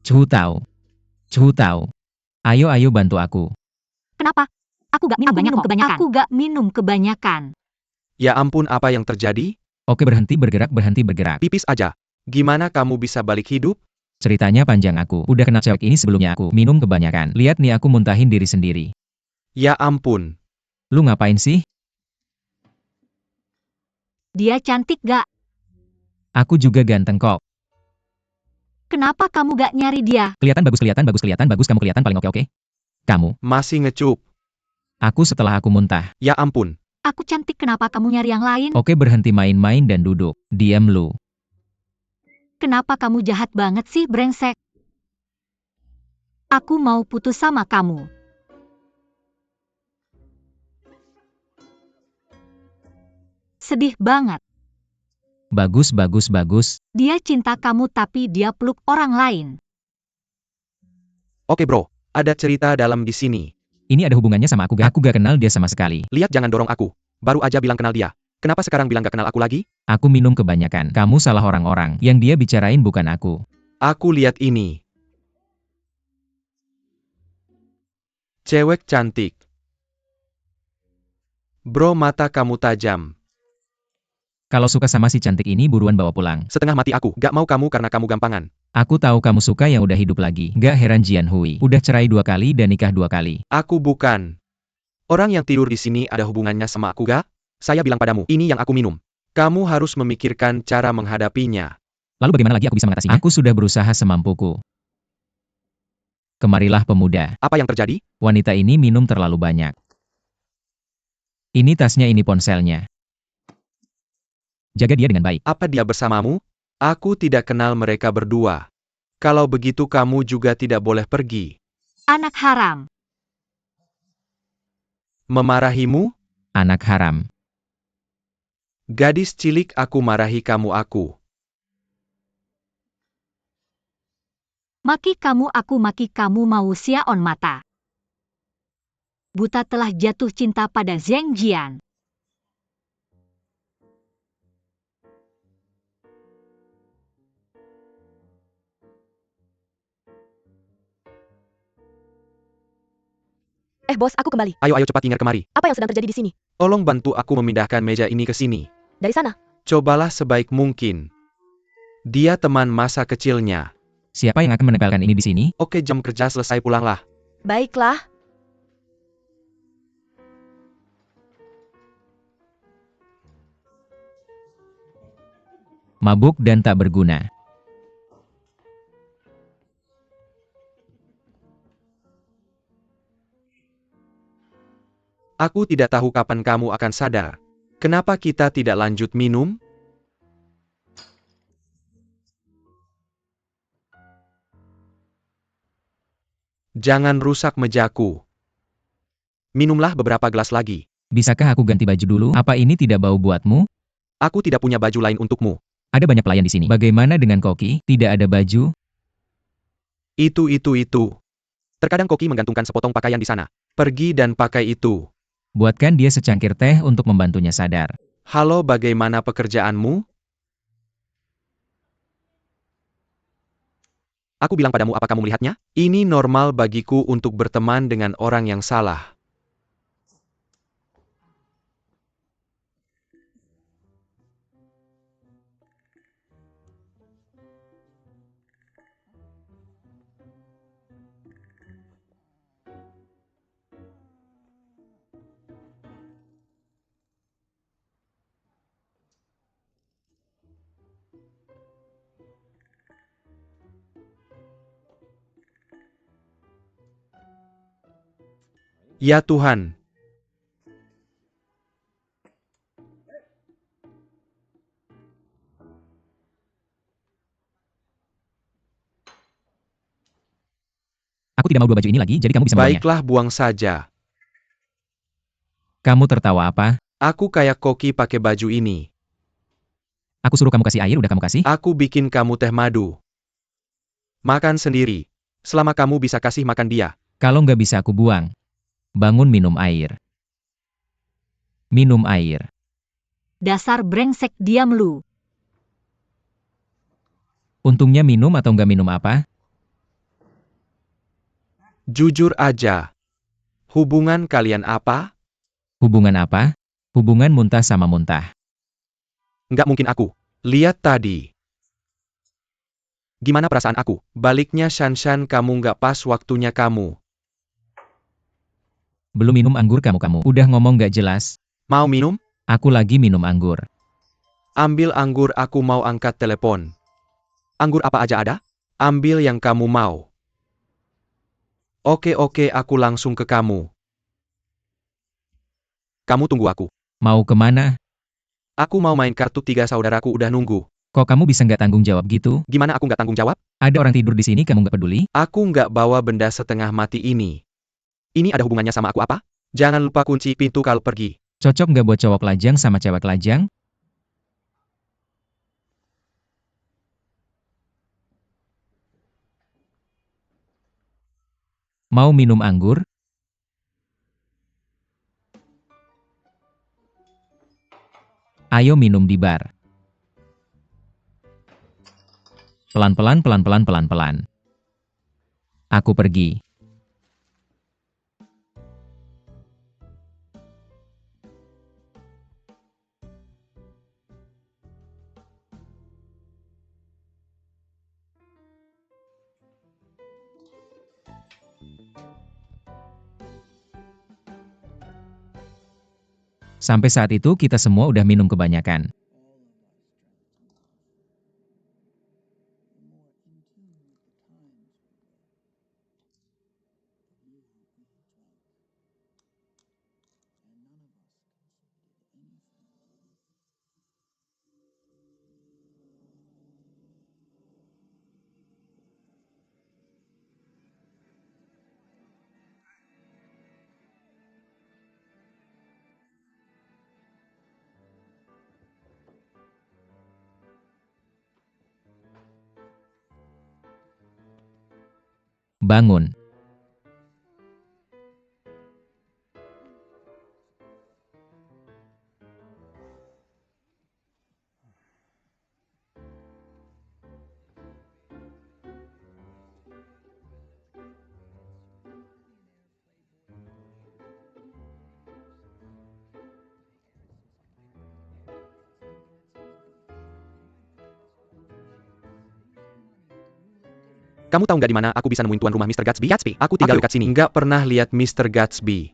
Chu Tao. Ayo bantu aku. Kenapa? Aku gak minum kebanyakan. Ya ampun, apa yang terjadi? Oke, berhenti bergerak. Pipis aja. Gimana kamu bisa balik hidup? Ceritanya panjang, aku udah kenal cewek ini sebelumnya. Aku minum kebanyakan. Lihat nih, aku muntahin diri sendiri. Ya ampun. Lu ngapain sih? Dia cantik gak? Aku juga ganteng kok. Kenapa kamu gak nyari dia? Kelihatan bagus. Kamu kelihatan paling oke. Kamu. Masih ngecup. Aku setelah aku muntah. Ya ampun. Aku cantik, kenapa kamu nyari yang lain? Oke, berhenti main-main dan duduk. Diam lu. Kenapa kamu jahat banget sih, brengsek? Aku mau putus sama kamu. Sedih banget. Bagus. Dia cinta kamu tapi dia peluk orang lain. Oke bro, ada cerita dalam di sini. Ini ada hubungannya sama aku gak? Aku gak kenal dia sama sekali. Lihat, jangan dorong aku. Baru aja bilang kenal dia. Kenapa sekarang bilang gak kenal aku lagi? Aku minum kebanyakan. Kamu salah orang-orang. Yang dia bicarain bukan aku. Aku lihat ini. Cewek cantik. Bro, mata kamu tajam. Kalau suka sama si cantik ini, buruan bawa pulang. Setengah mati aku. Gak mau kamu karena kamu gampangan. Aku tahu kamu suka yang udah hidup lagi. Gak heran Jian Hui udah cerai 2 kali dan nikah 2 kali. Aku bukan. Orang yang tidur di sini ada hubungannya sama aku gak? Saya bilang padamu, ini yang aku minum. Kamu harus memikirkan cara menghadapinya. Lalu bagaimana lagi aku bisa mengatasinya? Aku sudah berusaha semampuku. Kemarilah pemuda. Apa yang terjadi? Wanita ini minum terlalu banyak. Ini tasnya, ini ponselnya. Jaga dia dengan baik. Apa dia bersamamu? Aku tidak kenal mereka berdua. Kalau begitu kamu juga tidak boleh pergi. Anak haram. Memarahimu? Anak haram. Gadis cilik, aku marahi kamu aku. Maki kamu, aku maki kamu, mau Xiaon mata. Buta telah jatuh cinta pada Zheng Jian. Bos, aku kembali. Ayo cepat Inger kemari. Apa yang sedang terjadi di sini? Tolong bantu aku memindahkan meja ini ke sini. Dari sana. Cobalah sebaik mungkin. Dia teman masa kecilnya. Siapa yang akan menempelkan ini di sini? Oke, jam kerja selesai, pulanglah. Baiklah. Mabuk dan tak berguna. Aku tidak tahu kapan kamu akan sadar. Kenapa kita tidak lanjut minum? Jangan rusak mejaku. Minumlah beberapa gelas lagi. Bisakah aku ganti baju dulu? Apa ini tidak bau buatmu? Aku tidak punya baju lain untukmu. Ada banyak pelayan di sini. Bagaimana dengan Koki? Tidak ada baju? Itu. Terkadang Koki menggantungkan sepotong pakaian di sana. Pergi dan pakai itu. Buatkan dia secangkir teh untuk membantunya sadar. Halo, bagaimana pekerjaanmu? Aku bilang padamu, apa kamu melihatnya? Ini normal bagiku untuk berteman dengan orang yang salah. Ya Tuhan. Aku tidak mau dua baju ini lagi, jadi kamu bisa membawanya. Baiklah, buang saja. Kamu tertawa apa? Aku kayak Koki pakai baju ini. Aku suruh kamu kasih air, udah kamu kasih? Aku bikin kamu teh madu. Makan sendiri. Selama kamu bisa kasih makan dia. Kalau nggak bisa aku buang. Bangun minum air. Minum air. Dasar brengsek, diam lu. Untungnya minum atau nggak minum apa? Jujur aja. Hubungan kalian apa? Hubungan apa? Hubungan muntah sama muntah. Nggak mungkin aku. Lihat tadi. Gimana perasaan aku? Baliknya Shanshan, kamu nggak pas waktunya kamu. Belum minum anggur kamu. Udah ngomong nggak jelas. Mau minum? Aku lagi minum anggur. Ambil anggur, aku mau angkat telepon. Anggur apa aja ada? Ambil yang kamu mau. Oke, aku langsung ke kamu. Kamu tunggu aku. Mau kemana? Aku mau main kartu, 3 saudaraku udah nunggu. Kok kamu bisa nggak tanggung jawab gitu? Gimana aku nggak tanggung jawab? Ada orang tidur di sini kamu nggak peduli? Aku nggak bawa benda setengah mati ini. Ini ada hubungannya sama aku apa? Jangan lupa kunci pintu kalau pergi. Cocok nggak buat cowok lajang sama cewek lajang? Mau minum anggur? Ayo minum di bar. Pelan-pelan. Aku pergi. Sampai saat itu kita semua udah minum kebanyakan. bangun. Kamu tahu nggak di mana aku bisa nemuin tuan rumah Mr. Gatsby? Aku tinggal dekat sini. Nggak pernah lihat Mr. Gatsby.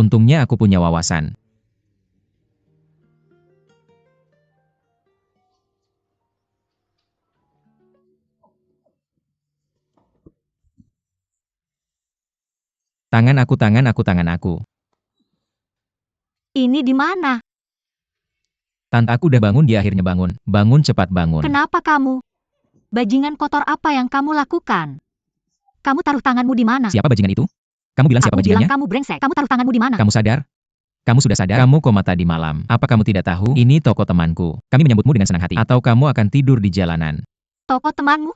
Untungnya aku punya wawasan. Tangan aku, tangan aku, tangan aku. Ini di mana? Tante aku udah bangun, dia akhirnya bangun. Bangun, cepat bangun. Kenapa kamu? Bajingan kotor apa yang kamu lakukan? Kamu taruh tanganmu di mana? Siapa bajingan itu? Kamu bilang siapa Aku bilang bajingannya? kamu brengsek. Kamu taruh tanganmu di mana? Kamu sadar? Kamu sudah sadar? Kamu koma tadi malam. Apa kamu tidak tahu? Ini toko temanku. Kami menyambutmu dengan senang hati. Atau kamu akan tidur di jalanan. Toko temanmu?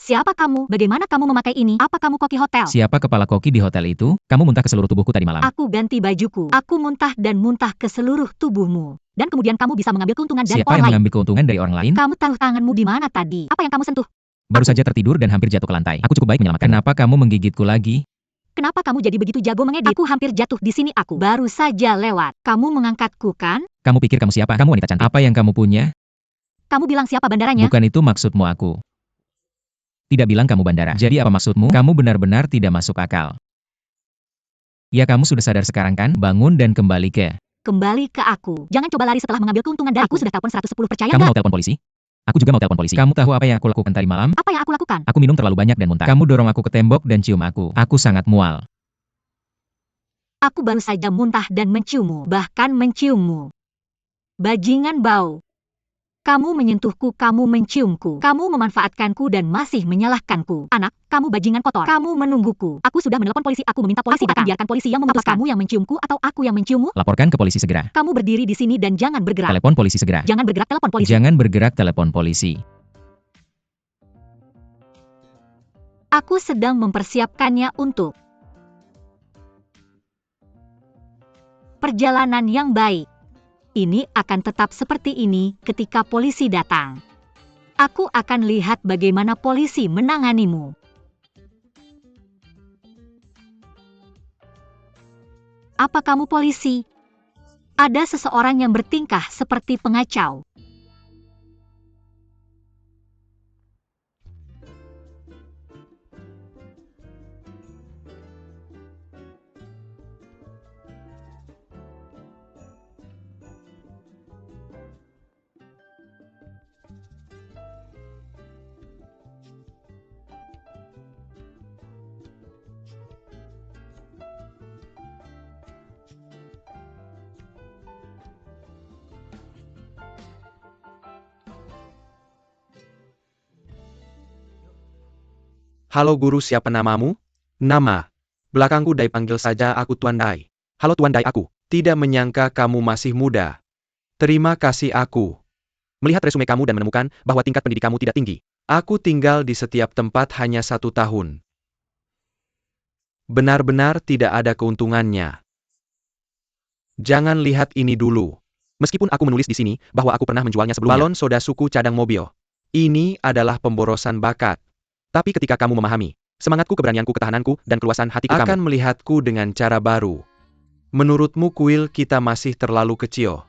Siapa kamu? Bagaimana kamu memakai ini? Apa kamu koki hotel? Siapa kepala koki di hotel itu? Kamu muntah ke seluruh tubuhku tadi malam. Aku ganti bajuku. Aku muntah dan muntah ke seluruh tubuhmu. Dan kemudian kamu bisa mengambil keuntungan dari Siapa orang yang lain. mengambil keuntungan dari orang lain? Kamu taruh tanganmu di mana tadi? Apa yang kamu sentuh? Baru saja tertidur dan hampir jatuh ke lantai. Aku cukup baik menyelamatkan. Kenapa kamu menggigitku lagi? Kenapa kamu jadi begitu jago mengedit? Aku hampir jatuh di sini aku. Baru saja lewat. Kamu mengangkatku kan? Kamu pikir kamu siapa? Kamu wanita cantik. Apa yang kamu punya? Kamu bilang siapa bandaranya? Bukan itu maksudmu aku. Tidak bilang kamu bandara. Jadi apa maksudmu? Kamu benar-benar tidak masuk akal. Ya kamu sudah sadar sekarang kan? Bangun dan kembali ke... Kembali ke aku. Jangan coba lari setelah mengambil keuntungan dari aku. Sudah telepon 110, percaya Kamu nggak? mau telepon polisi? Aku juga mau telepon polisi. Kamu tahu apa yang aku lakukan tadi malam? Apa yang aku lakukan? Aku minum terlalu banyak dan muntah. Kamu dorong aku ke tembok dan cium aku. Aku sangat mual. Aku baru saja muntah dan menciummu. Bahkan menciummu. Bajingan bau. Kamu menyentuhku, kamu menciumku. Kamu memanfaatkanku dan masih menyalahkanku. Anak, kamu bajingan kotor. Kamu menungguku. Aku sudah menelpon polisi. Aku meminta polisi datang. Biarkan polisi yang memutuskan. Kamu yang menciumku atau aku yang menciummu? Laporkan ke polisi segera. Kamu berdiri di sini dan jangan bergerak. Telepon polisi segera. Jangan bergerak, telepon polisi. Jangan bergerak, telepon polisi. Aku sedang mempersiapkannya untuk perjalanan yang baik. Ini akan tetap seperti ini ketika polisi datang. Aku akan lihat bagaimana polisi menanganimu. Apa kamu polisi? Ada seseorang yang bertingkah seperti pengacau. Halo guru, siapa namamu? Nama. Belakangku Dai, panggil saja aku Tuan Dai. Halo Tuan Dai, aku tidak menyangka kamu masih muda. Terima kasih, aku melihat resume kamu dan menemukan bahwa tingkat pendidik kamu tidak tinggi. Aku tinggal di setiap tempat hanya 1 tahun. Benar-benar tidak ada keuntungannya. Jangan lihat ini dulu. Meskipun aku menulis di sini bahwa aku pernah menjualnya sebelumnya. Balon soda suku cadang mobil. Ini adalah pemborosan bakat. Tapi ketika kamu memahami semangatku, keberanianku, ketahananku, dan keluasan hatiku, kamu akan melihatku dengan cara baru. Menurutmu kuil kita masih terlalu kecil?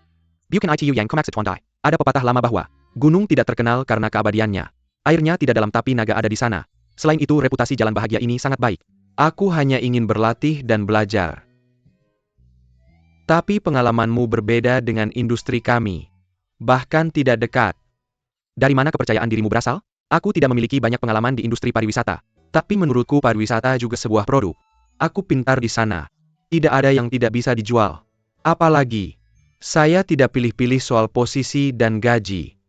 Bukan itu yang komaksud Tuan Dai. Ada pepatah lama bahwa gunung tidak terkenal karena keabadiannya. Airnya tidak dalam tapi naga ada di sana. Selain itu reputasi jalan bahagia ini sangat baik. Aku hanya ingin berlatih dan belajar. Tapi pengalamanmu berbeda dengan industri kami. Bahkan tidak dekat. Dari mana kepercayaan dirimu berasal? Aku tidak memiliki banyak pengalaman di industri pariwisata. Tapi menurutku pariwisata juga sebuah produk. Aku pintar di sana. Tidak ada yang tidak bisa dijual. Apalagi, saya tidak pilih-pilih soal posisi dan gaji.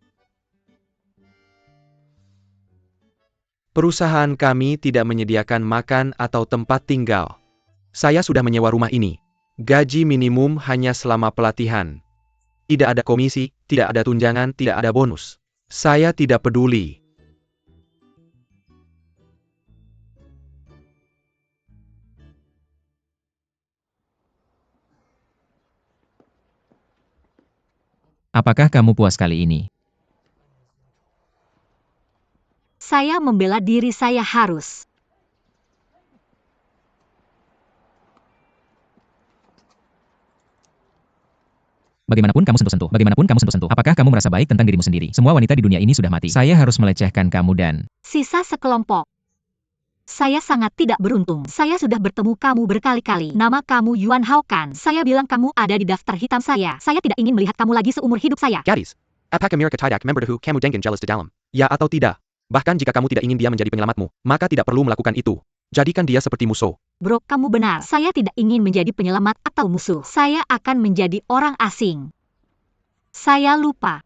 Perusahaan kami tidak menyediakan makan atau tempat tinggal. Saya sudah menyewa rumah ini. Gaji minimum hanya selama pelatihan. Tidak ada komisi, tidak ada tunjangan, tidak ada bonus. Saya tidak peduli. Apakah kamu puas kali ini? Saya membela diri saya harus. Bagaimanapun kamu sentuh-sentuh. Apakah kamu merasa baik tentang dirimu sendiri? Semua wanita di dunia ini sudah mati. Saya harus melecehkan kamu dan Sisa sekelompok. Saya sangat tidak beruntung. Saya sudah bertemu kamu berkali-kali. Nama kamu Yuan Hao kan? Saya bilang kamu ada di daftar hitam saya. Saya tidak ingin melihat kamu lagi seumur hidup saya. Gadis, apakah Amerika tidak member who kamu dengan jealous di dalam? Ya atau tidak? Bahkan jika kamu tidak ingin dia menjadi penyelamatmu, maka tidak perlu melakukan itu. Jadikan dia seperti musuh. Bro, kamu benar. Saya tidak ingin menjadi penyelamat atau musuh. Saya akan menjadi orang asing. Saya lupa.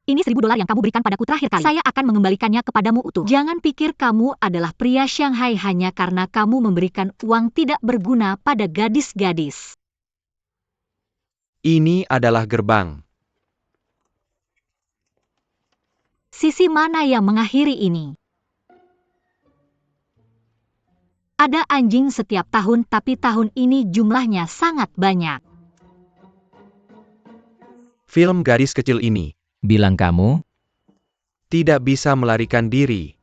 Ini $1000 yang kamu berikan padaku terakhir kali. Saya akan mengembalikannya kepadamu utuh. Jangan pikir kamu adalah pria Shanghai hanya karena kamu memberikan uang tidak berguna pada gadis-gadis. Ini adalah gerbang. Sisi mana yang mengakhiri ini? Ada anjing setiap tahun, tapi tahun ini jumlahnya sangat banyak. Film gadis kecil ini bilang kamu tidak bisa melarikan diri.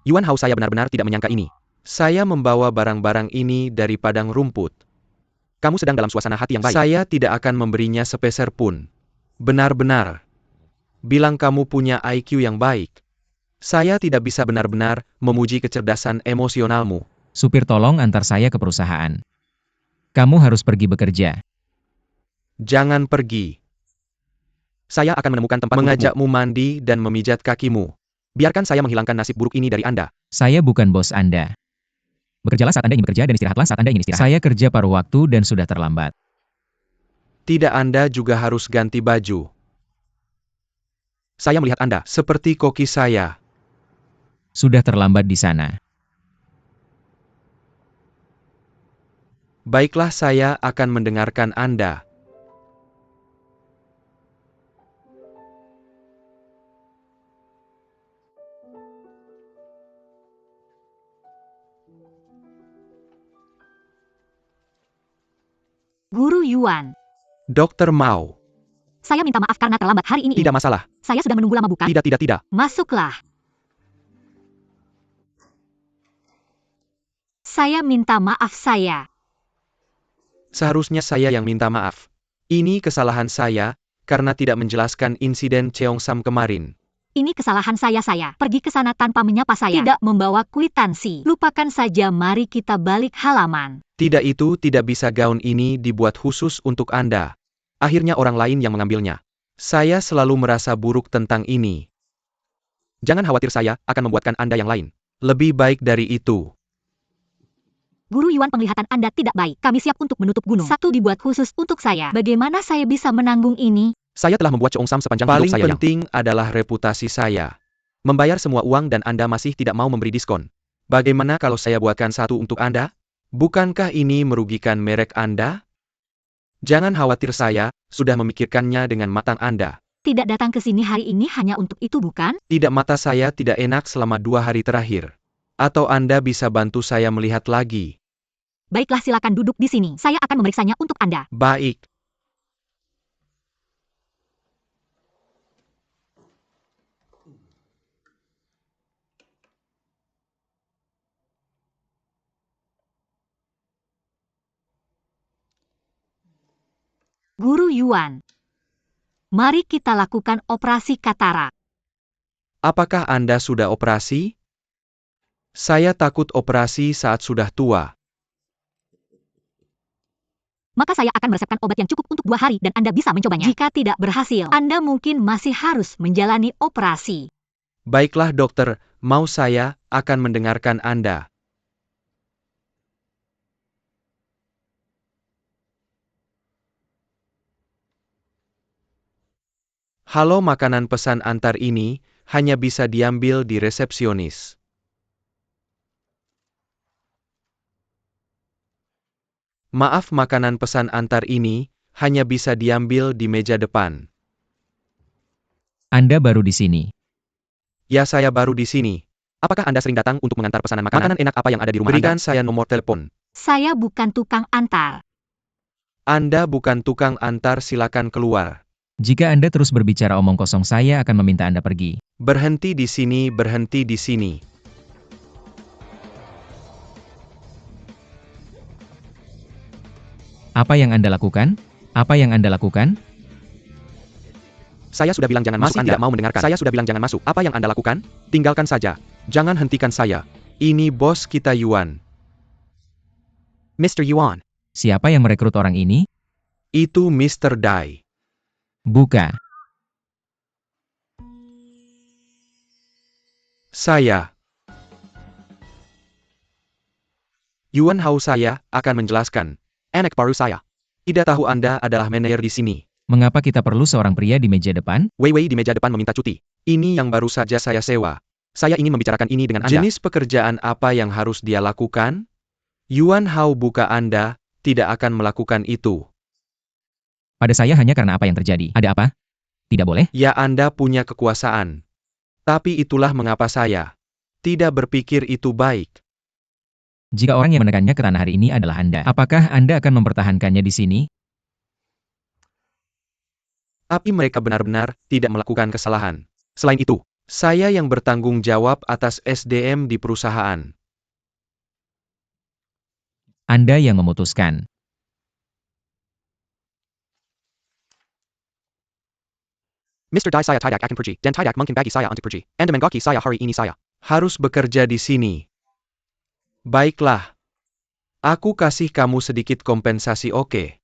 Yuan Hao, saya benar-benar tidak menyangka ini. Saya membawa barang-barang ini dari padang rumput. Kamu sedang dalam suasana hati yang baik. Saya tidak akan memberinya sepeser pun. Benar-benar. Bilang kamu punya IQ yang baik. Saya tidak bisa benar-benar memuji kecerdasan emosionalmu. supir tolong antar saya ke perusahaan. Kamu harus pergi bekerja. Jangan pergi. Saya akan menemukan tempat mengajakmu mandi dan memijat kakimu. Biarkan saya menghilangkan nasib buruk ini dari Anda. Saya bukan bos Anda. Bekerjalah saat Anda ingin bekerja dan istirahatlah saat Anda ingin istirahat. Saya kerja paruh waktu dan sudah terlambat. Tidak, Anda juga harus ganti baju. Saya melihat Anda seperti koki saya. Sudah terlambat di sana. Baiklah, saya akan mendengarkan Anda. Guru Yuan. Dr. Mao. Saya minta maaf karena terlambat hari ini. Tidak masalah. Saya sudah menunggu lama bukan? Tidak. Masuklah. Saya minta maaf saya. Seharusnya saya yang minta maaf. Ini kesalahan saya, karena tidak menjelaskan insiden Cheongsam kemarin. Ini kesalahan saya. Pergi ke sana tanpa menyapa saya. Tidak membawa kwitansi. Lupakan saja, mari kita balik halaman. Tidak, itu tidak bisa. Gaun ini dibuat khusus untuk Anda. Akhirnya orang lain yang mengambilnya. Saya selalu merasa buruk tentang ini. Jangan khawatir, saya akan membuatkan Anda yang lain. Lebih baik dari itu. Guru Yuan, penglihatan Anda tidak baik. Kami siap untuk menutup gunung. Satu dibuat khusus untuk saya. Bagaimana saya bisa menanggung ini? Saya telah membuat Cheongsam sepanjang hidup saya. Paling penting adalah reputasi saya. Membayar semua uang dan Anda masih tidak mau memberi diskon. Bagaimana kalau saya buatkan satu untuk Anda? Bukankah ini merugikan merek Anda? Jangan khawatir, saya sudah memikirkannya dengan matang Anda. Tidak datang ke sini hari ini hanya untuk itu, bukan? Tidak, mata saya tidak enak selama 2 hari terakhir. Atau Anda bisa bantu saya melihat lagi? Baiklah, silakan duduk di sini. Saya akan memeriksanya untuk Anda. Baik. Guru Yuan, mari kita lakukan operasi katarak. Apakah Anda sudah operasi? Saya takut operasi saat sudah tua. Maka saya akan meresepkan obat yang cukup untuk 2 hari dan Anda bisa mencobanya. Jika tidak berhasil, Anda mungkin masih harus menjalani operasi. Baiklah dokter, mau saya akan mendengarkan Anda. Halo, makanan pesan antar ini hanya bisa diambil di resepsionis. Maaf, makanan pesan antar ini hanya bisa diambil di meja depan. Anda baru di sini. Ya, saya baru di sini. Apakah Anda sering datang untuk mengantar pesanan makanan? Makanan enak apa yang ada di rumah Berikan Anda? Saya nomor telepon. Saya bukan tukang antar. Anda bukan tukang antar, silakan keluar. Jika Anda terus berbicara omong kosong, saya akan meminta Anda pergi. Berhenti di sini, berhenti di sini. Apa yang Anda lakukan? Apa yang Anda lakukan? Saya sudah bilang jangan masuk, Anda tidak mau mendengarkan. Saya sudah bilang jangan masuk. Apa yang Anda lakukan? Tinggalkan saja. Jangan hentikan saya. Ini bos kita Yuan. Mr. Yuan. Siapa yang merekrut orang ini? Itu Mr. Dai. Buka. Saya. Yuan Hao, saya akan menjelaskan. Anak baru saya. Tidak tahu Anda adalah manajer di sini. Mengapa kita perlu seorang pria di meja depan? Wei di meja depan meminta cuti. Ini yang baru saja saya sewa. Saya ingin membicarakan ini dengan Anda. Jenis pekerjaan apa yang harus dia lakukan? Yuan Hao, buka Anda tidak akan melakukan itu. Pada saya hanya karena apa yang terjadi. Ada apa? Tidak boleh? Ya, Anda punya kekuasaan. Tapi itulah mengapa saya tidak berpikir itu baik. Jika orang yang menekannya ke tanah hari ini adalah Anda, apakah Anda akan mempertahankannya di sini? Tapi mereka benar-benar tidak melakukan kesalahan. Selain itu, saya yang bertanggung jawab atas SDM di perusahaan. Anda yang memutuskan. Mr. Dai, saya tidak akan pergi, dan tidak mungkin bagi saya untuk pergi. Anda menggaki saya hari ini, saya harus bekerja di sini. Baiklah. Aku kasih kamu sedikit kompensasi, oke?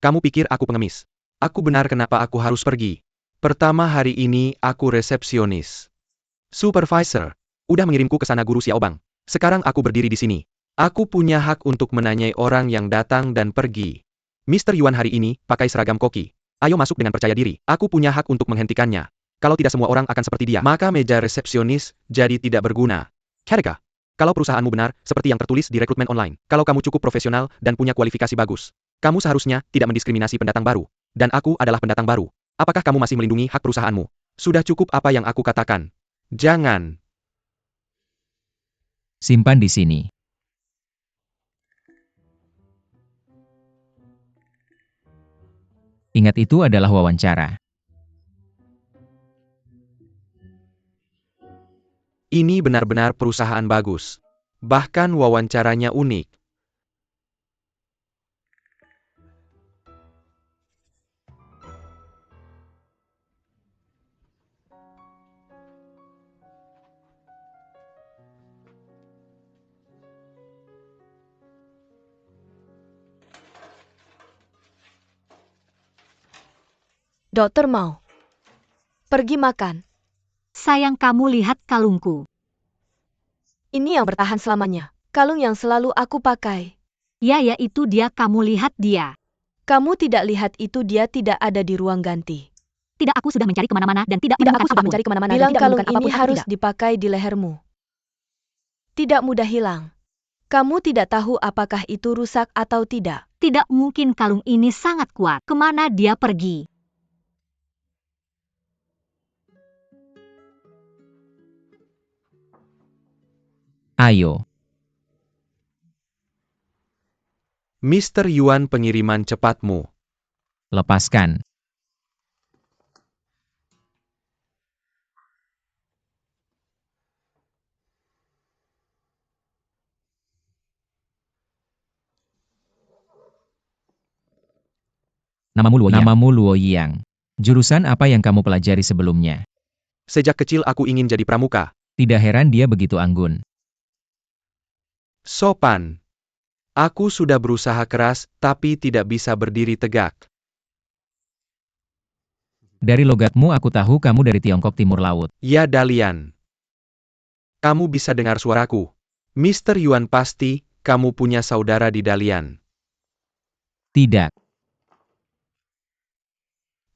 Kamu pikir aku pengemis? Aku benar, kenapa aku harus pergi? Pertama, hari ini aku resepsionis. Supervisor, udah mengirimku ke sana guru Xiaobang. Sekarang aku berdiri di sini. Aku punya hak untuk menanyai orang yang datang dan pergi. Mr. Yuan hari ini pakai seragam koki. Ayo masuk dengan percaya diri. Aku punya hak untuk menghentikannya. Kalau tidak, semua orang akan seperti dia. Maka meja resepsionis jadi tidak berguna. Harga. Kalau perusahaanmu benar, seperti yang tertulis di rekrutmen online, kalau kamu cukup profesional dan punya kualifikasi bagus, kamu seharusnya tidak mendiskriminasi pendatang baru. Dan aku adalah pendatang baru. Apakah kamu masih melindungi hak perusahaanmu? Sudah cukup apa yang aku katakan. Jangan. Simpan di sini. Ingat, itu adalah wawancara. Ini benar-benar perusahaan bagus. Bahkan wawancaranya unik. Dokter Mao. Pergi makan. Sayang, kamu lihat kalungku. Ini yang bertahan selamanya. Kalung yang selalu aku pakai. Ya, itu dia, kamu lihat dia. Kamu tidak lihat itu, dia tidak ada di ruang ganti. Tidak, aku sudah mencari kemana-mana dan tidak Tidak, menemukan aku sudah apapun. mencari kemana-mana dan Bilang tidak kalung menemukan ini apapun, tapi harus tidak dipakai di lehermu. Tidak mudah hilang. Kamu tidak tahu apakah itu rusak atau tidak. Tidak mungkin, kalung ini sangat kuat. Kemana dia pergi? Ayo. Mr. Yuan, pengiriman cepatmu. Lepaskan. Namamu Luo Yang. Jurusan apa yang kamu pelajari sebelumnya? Sejak kecil aku ingin jadi pramuka. Tidak heran dia begitu anggun. Sopan. Aku sudah berusaha keras, tapi tidak bisa berdiri tegak. Dari logatmu aku tahu kamu dari Tiongkok Timur Laut. Ya, Dalian. Kamu bisa dengar suaraku. Mr. Yuan, pasti kamu punya saudara di Dalian. Tidak.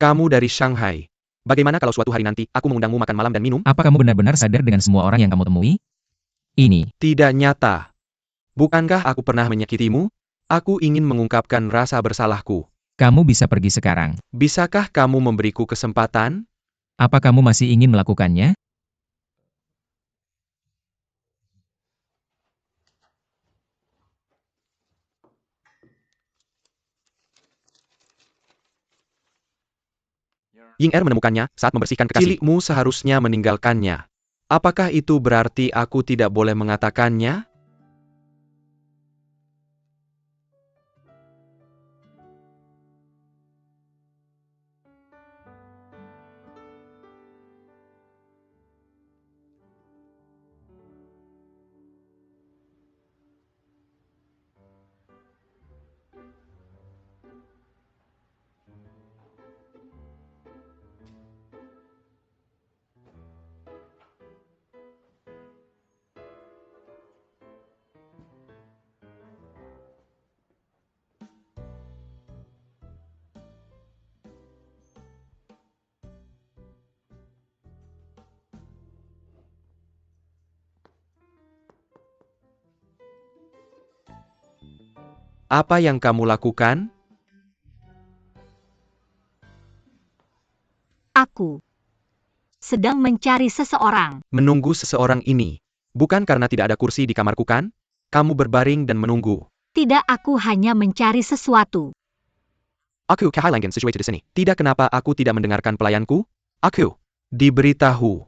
Kamu dari Shanghai. Bagaimana kalau suatu hari nanti aku mengundangmu makan malam dan minum? Apa kamu benar-benar sadar dengan semua orang yang kamu temui? Ini. Tidak nyata. Bukankah aku pernah menyakitimu? Aku ingin mengungkapkan rasa bersalahku. Kamu bisa pergi sekarang. Bisakah kamu memberiku kesempatan? Apa kamu masih ingin melakukannya? Ying Er menemukannya saat membersihkan kekasih. Cilikmu seharusnya meninggalkannya. Apakah itu berarti aku tidak boleh mengatakannya? Apa yang kamu lakukan? Aku sedang mencari seseorang. Menunggu seseorang ini. Bukan karena tidak ada kursi di kamarku kan? Kamu berbaring dan menunggu. Tidak, aku hanya mencari sesuatu. Aku kehilangan sesuatu di sini. Tidak, kenapa aku tidak mendengarkan pelayanku? Aku diberitahu.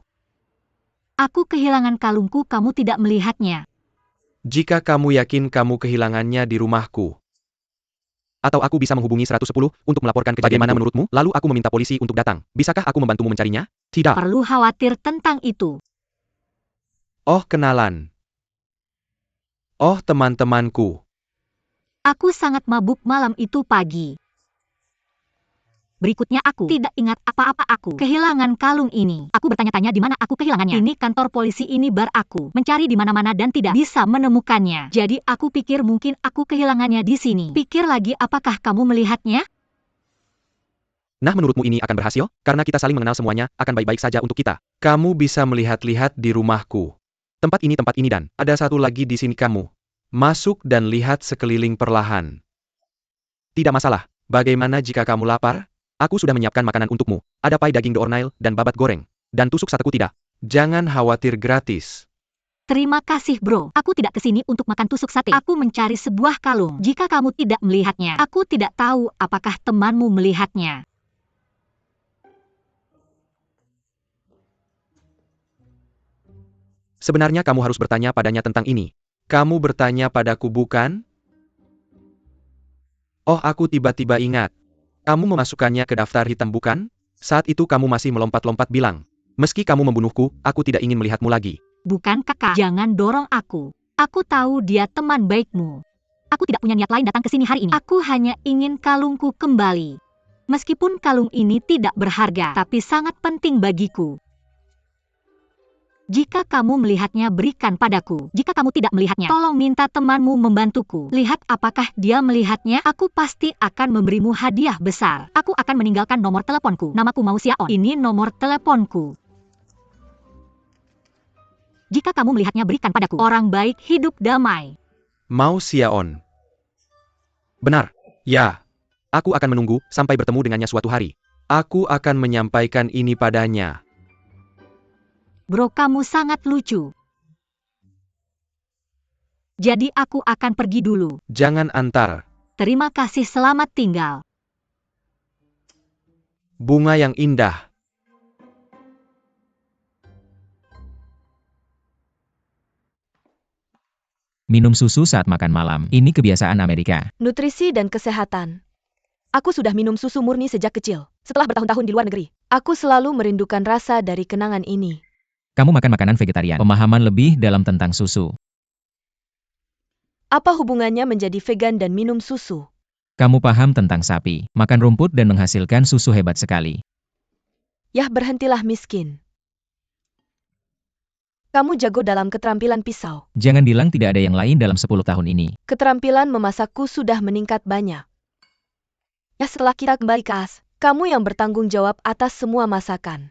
Aku kehilangan kalungku, kamu tidak melihatnya. Jika kamu yakin kamu kehilangannya di rumahku. Atau aku bisa menghubungi 110 untuk melaporkan kejadian. Bagaimana menurutmu? Lalu aku meminta polisi untuk datang. Bisakah aku membantumu mencarinya? Tidak. Perlu khawatir tentang itu. Oh, kenalan. Oh, teman-temanku. Aku sangat mabuk malam itu pagi. Berikutnya aku tidak ingat apa-apa, aku kehilangan kalung ini. Aku bertanya-tanya di mana aku kehilangannya. Ini kantor polisi, ini bar, aku mencari di mana-mana dan tidak bisa menemukannya. Jadi aku pikir mungkin aku kehilangannya di sini. Pikir lagi, apakah kamu melihatnya? Nah, menurutmu ini akan berhasil? Karena kita saling mengenal, semuanya akan baik-baik saja untuk kita. Kamu bisa melihat-lihat di rumahku. Tempat ini dan ada satu lagi di sini kamu. Masuk dan lihat sekeliling perlahan. Tidak masalah. Bagaimana jika kamu lapar? Aku sudah menyiapkan makanan untukmu. Ada pai daging d'ornail dan babat goreng. Dan tusuk sateku tidak. Jangan khawatir, gratis. Terima kasih, bro. Aku tidak kesini untuk makan tusuk sate. Aku mencari sebuah kalung. Jika kamu tidak melihatnya, aku tidak tahu apakah temanmu melihatnya. Sebenarnya kamu harus bertanya padanya tentang ini. Kamu bertanya padaku, bukan? Oh, aku tiba-tiba ingat. Kamu memasukkannya ke daftar hitam, bukan? Saat itu kamu masih melompat-lompat bilang, meski kamu membunuhku, aku tidak ingin melihatmu lagi. Bukan, kakak. Jangan dorong aku. Aku tahu dia teman baikmu. Aku tidak punya niat lain datang ke sini hari ini. Aku hanya ingin kalungku kembali. Meskipun kalung ini tidak berharga, tapi sangat penting bagiku. Jika kamu melihatnya, berikan padaku. Jika kamu tidak melihatnya, tolong minta temanmu membantuku. Lihat apakah dia melihatnya. Aku pasti akan memberimu hadiah besar. Aku akan meninggalkan nomor teleponku. Namaku Mao Xiaon. Ini nomor teleponku. Jika kamu melihatnya, berikan padaku. Orang baik hidup damai. Mao Xiaon. Benar. Ya. Aku akan menunggu sampai bertemu dengannya suatu hari. Aku akan menyampaikan ini padanya. Bro, kamu sangat lucu. Jadi aku akan pergi dulu. Jangan antar. Terima kasih, selamat tinggal. Bunga yang indah. Minum susu saat makan malam. Ini kebiasaan Amerika. Nutrisi dan kesehatan. Aku sudah minum susu murni sejak kecil. Setelah bertahun-tahun di luar negeri, aku selalu merindukan rasa dari kenangan ini. Kamu makan makanan vegetarian. Pemahaman lebih dalam tentang susu. Apa hubungannya menjadi vegan dan minum susu? Kamu paham tentang sapi, makan rumput dan menghasilkan susu hebat sekali. Yah, berhentilah miskin. Kamu jago dalam keterampilan pisau. Jangan bilang tidak ada yang lain dalam 10 tahun ini. Keterampilan memasakku sudah meningkat banyak. Ya, setelah kita kembali ke AS, kamu yang bertanggung jawab atas semua masakan.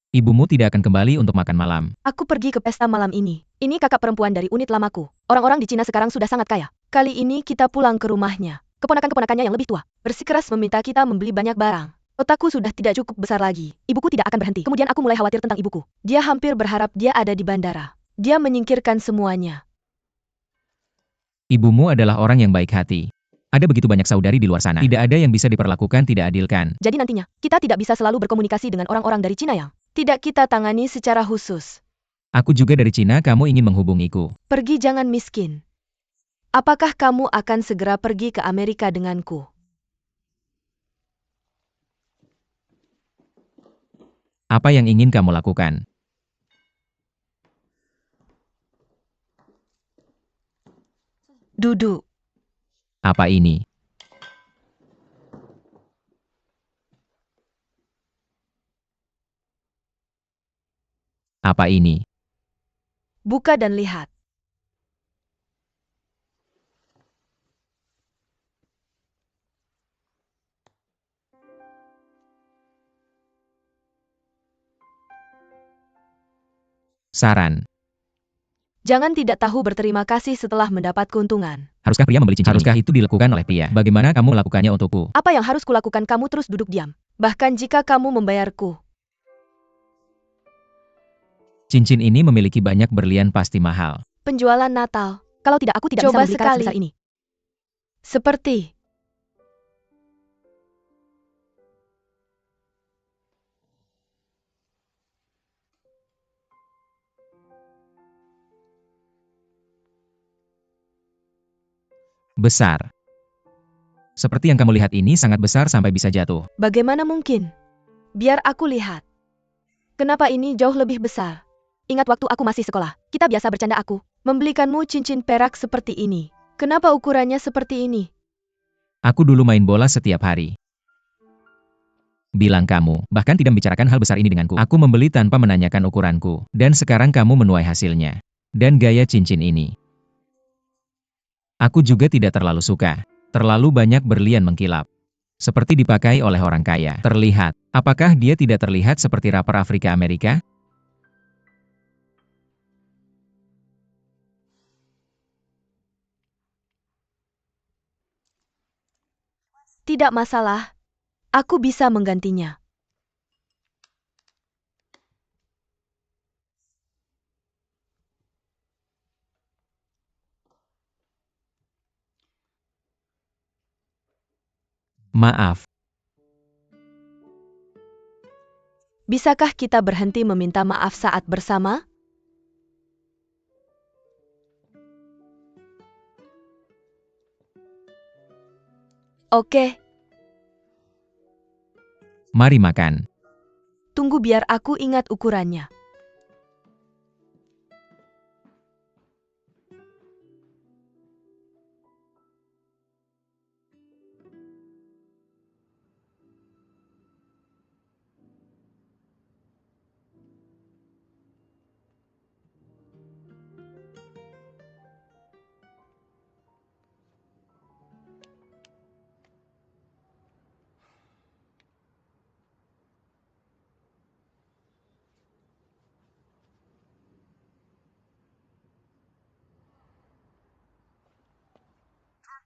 Ibumu tidak akan kembali untuk makan malam. Aku pergi ke pesta malam ini. Ini kakak perempuan dari unit lamaku. Orang-orang di Cina sekarang sudah sangat kaya. Kali ini kita pulang ke rumahnya. Keponakan-keponakannya yang lebih tua bersikeras meminta kita membeli banyak barang. Otakku sudah tidak cukup besar lagi. Ibuku tidak akan berhenti. Kemudian aku mulai khawatir tentang ibuku. Dia hampir berharap dia ada di bandara. Dia menyingkirkan semuanya. Ibumu adalah orang yang baik hati. Ada begitu banyak saudari di luar sana. Tidak ada yang bisa diperlakukan tidak adilkan. Jadi nantinya, kita tidak bisa selalu berkomunikasi dengan orang-orang dari Cina yang tidak kita tangani secara khusus. Aku juga dari Cina, kamu ingin menghubungiku. Pergi, jangan miskin. Apakah kamu akan segera pergi ke Amerika denganku? Apa yang ingin kamu lakukan? Duduk. Apa ini? Apa ini? Buka dan lihat. Saran. Jangan tidak tahu berterima kasih setelah mendapat keuntungan. Haruskah pria membeli cincin? Haruskah itu dilakukan oleh pria? Bagaimana kamu melakukannya untukku? Apa yang harus kulakukan? Kamu terus duduk diam. Bahkan jika kamu membayarku. Cincin ini memiliki banyak berlian, pasti mahal. Penjualan Natal. Kalau tidak, aku tidak Coba bisa membeli karat sekali. sebesar ini. Seperti. Besar. Seperti yang kamu lihat ini sangat besar sampai bisa jatuh. Bagaimana mungkin? Biar aku lihat. Kenapa ini jauh lebih besar? Ingat waktu aku masih sekolah, kita biasa bercanda aku membelikanmu cincin perak seperti ini. Kenapa ukurannya seperti ini? Aku dulu main bola setiap hari. Bilang kamu, bahkan tidak membicarakan hal besar ini denganku. Aku membeli tanpa menanyakan ukuranku. Dan sekarang kamu menuai hasilnya. Dan gaya cincin ini. Aku juga tidak terlalu suka. Terlalu banyak berlian mengkilap. Seperti dipakai oleh orang kaya. Terlihat. Apakah dia tidak terlihat seperti rapper Afrika Amerika? Tidak masalah. Aku bisa menggantinya. Maaf. Bisakah kita berhenti meminta maaf saat bersama? Oke, Mari makan. tunggu biar aku ingat ukurannya.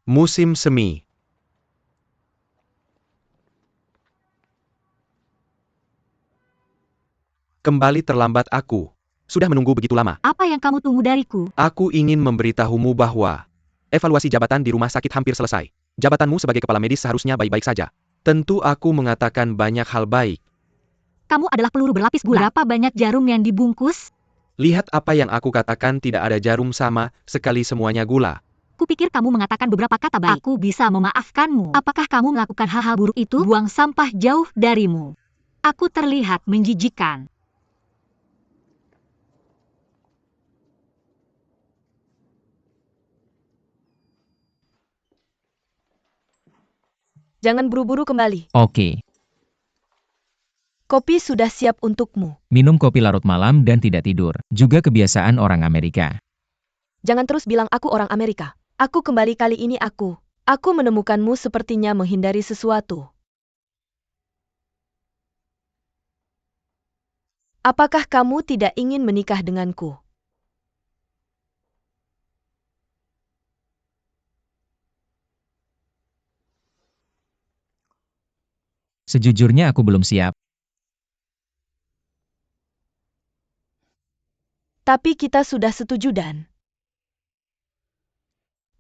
Musim semi. Kembali terlambat aku. Sudah menunggu begitu lama. Apa yang kamu tunggu dariku? Aku ingin memberitahumu bahwa evaluasi jabatan di rumah sakit hampir selesai. Jabatanmu sebagai kepala medis seharusnya baik-baik saja. Tentu aku mengatakan banyak hal baik. Kamu adalah peluru berlapis gula. Berapa banyak jarum yang dibungkus? Lihat apa yang aku katakan, tidak ada jarum sama sekali, semuanya gula. Kupikir kamu mengatakan beberapa kata baik. Aku bisa memaafkanmu. Apakah kamu melakukan hal-hal buruk itu? Buang sampah jauh darimu. Aku terlihat menjijikan. Jangan buru-buru kembali. Oke. Kopi sudah siap untukmu. Minum kopi larut malam dan tidak tidur. Juga kebiasaan orang Amerika. Jangan terus bilang aku orang Amerika. Aku kembali kali ini aku. Aku menemukanmu sepertinya menghindari sesuatu. Apakah kamu tidak ingin menikah denganku? Sejujurnya aku belum siap. Tapi kita sudah setuju dan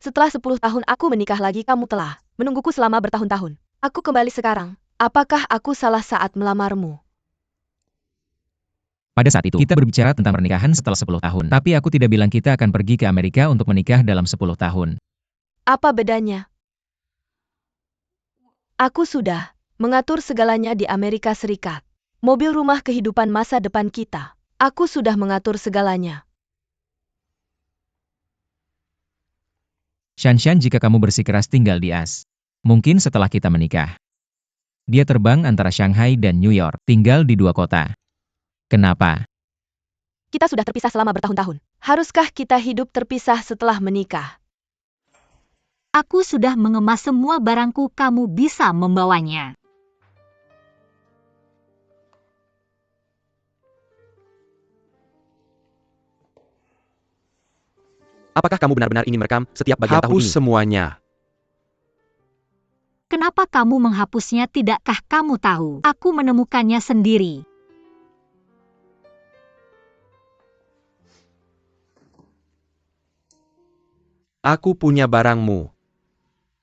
setelah 10 tahun aku menikah lagi, kamu telah menungguku selama bertahun-tahun. Aku kembali sekarang. Apakah aku salah saat melamarmu? Pada saat itu, kita berbicara tentang pernikahan setelah 10 tahun. Tapi aku tidak bilang kita akan pergi ke Amerika untuk menikah dalam 10 tahun. Apa bedanya? Aku sudah mengatur segalanya di Amerika Serikat. Mobil, rumah, kehidupan masa depan kita. Aku sudah mengatur segalanya. Shanshan, jika kamu bersikeras tinggal di AS. Mungkin setelah kita menikah. Dia terbang antara Shanghai dan New York, tinggal di 2 kota. Kenapa? Kita sudah terpisah selama bertahun-tahun. Haruskah kita hidup terpisah setelah menikah? Aku sudah mengemas semua barangku, kamu bisa membawanya. Apakah kamu benar-benar ingin merekam setiap bagian tahun ini? Hapus semuanya. Kenapa kamu menghapusnya? Tidakkah kamu tahu? Aku menemukannya sendiri. Aku punya barangmu.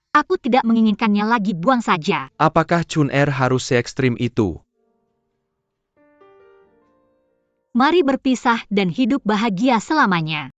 Aku tidak menginginkannya lagi, buang saja. Apakah Chun Er harus se-ekstrim itu? Mari berpisah dan hidup bahagia selamanya.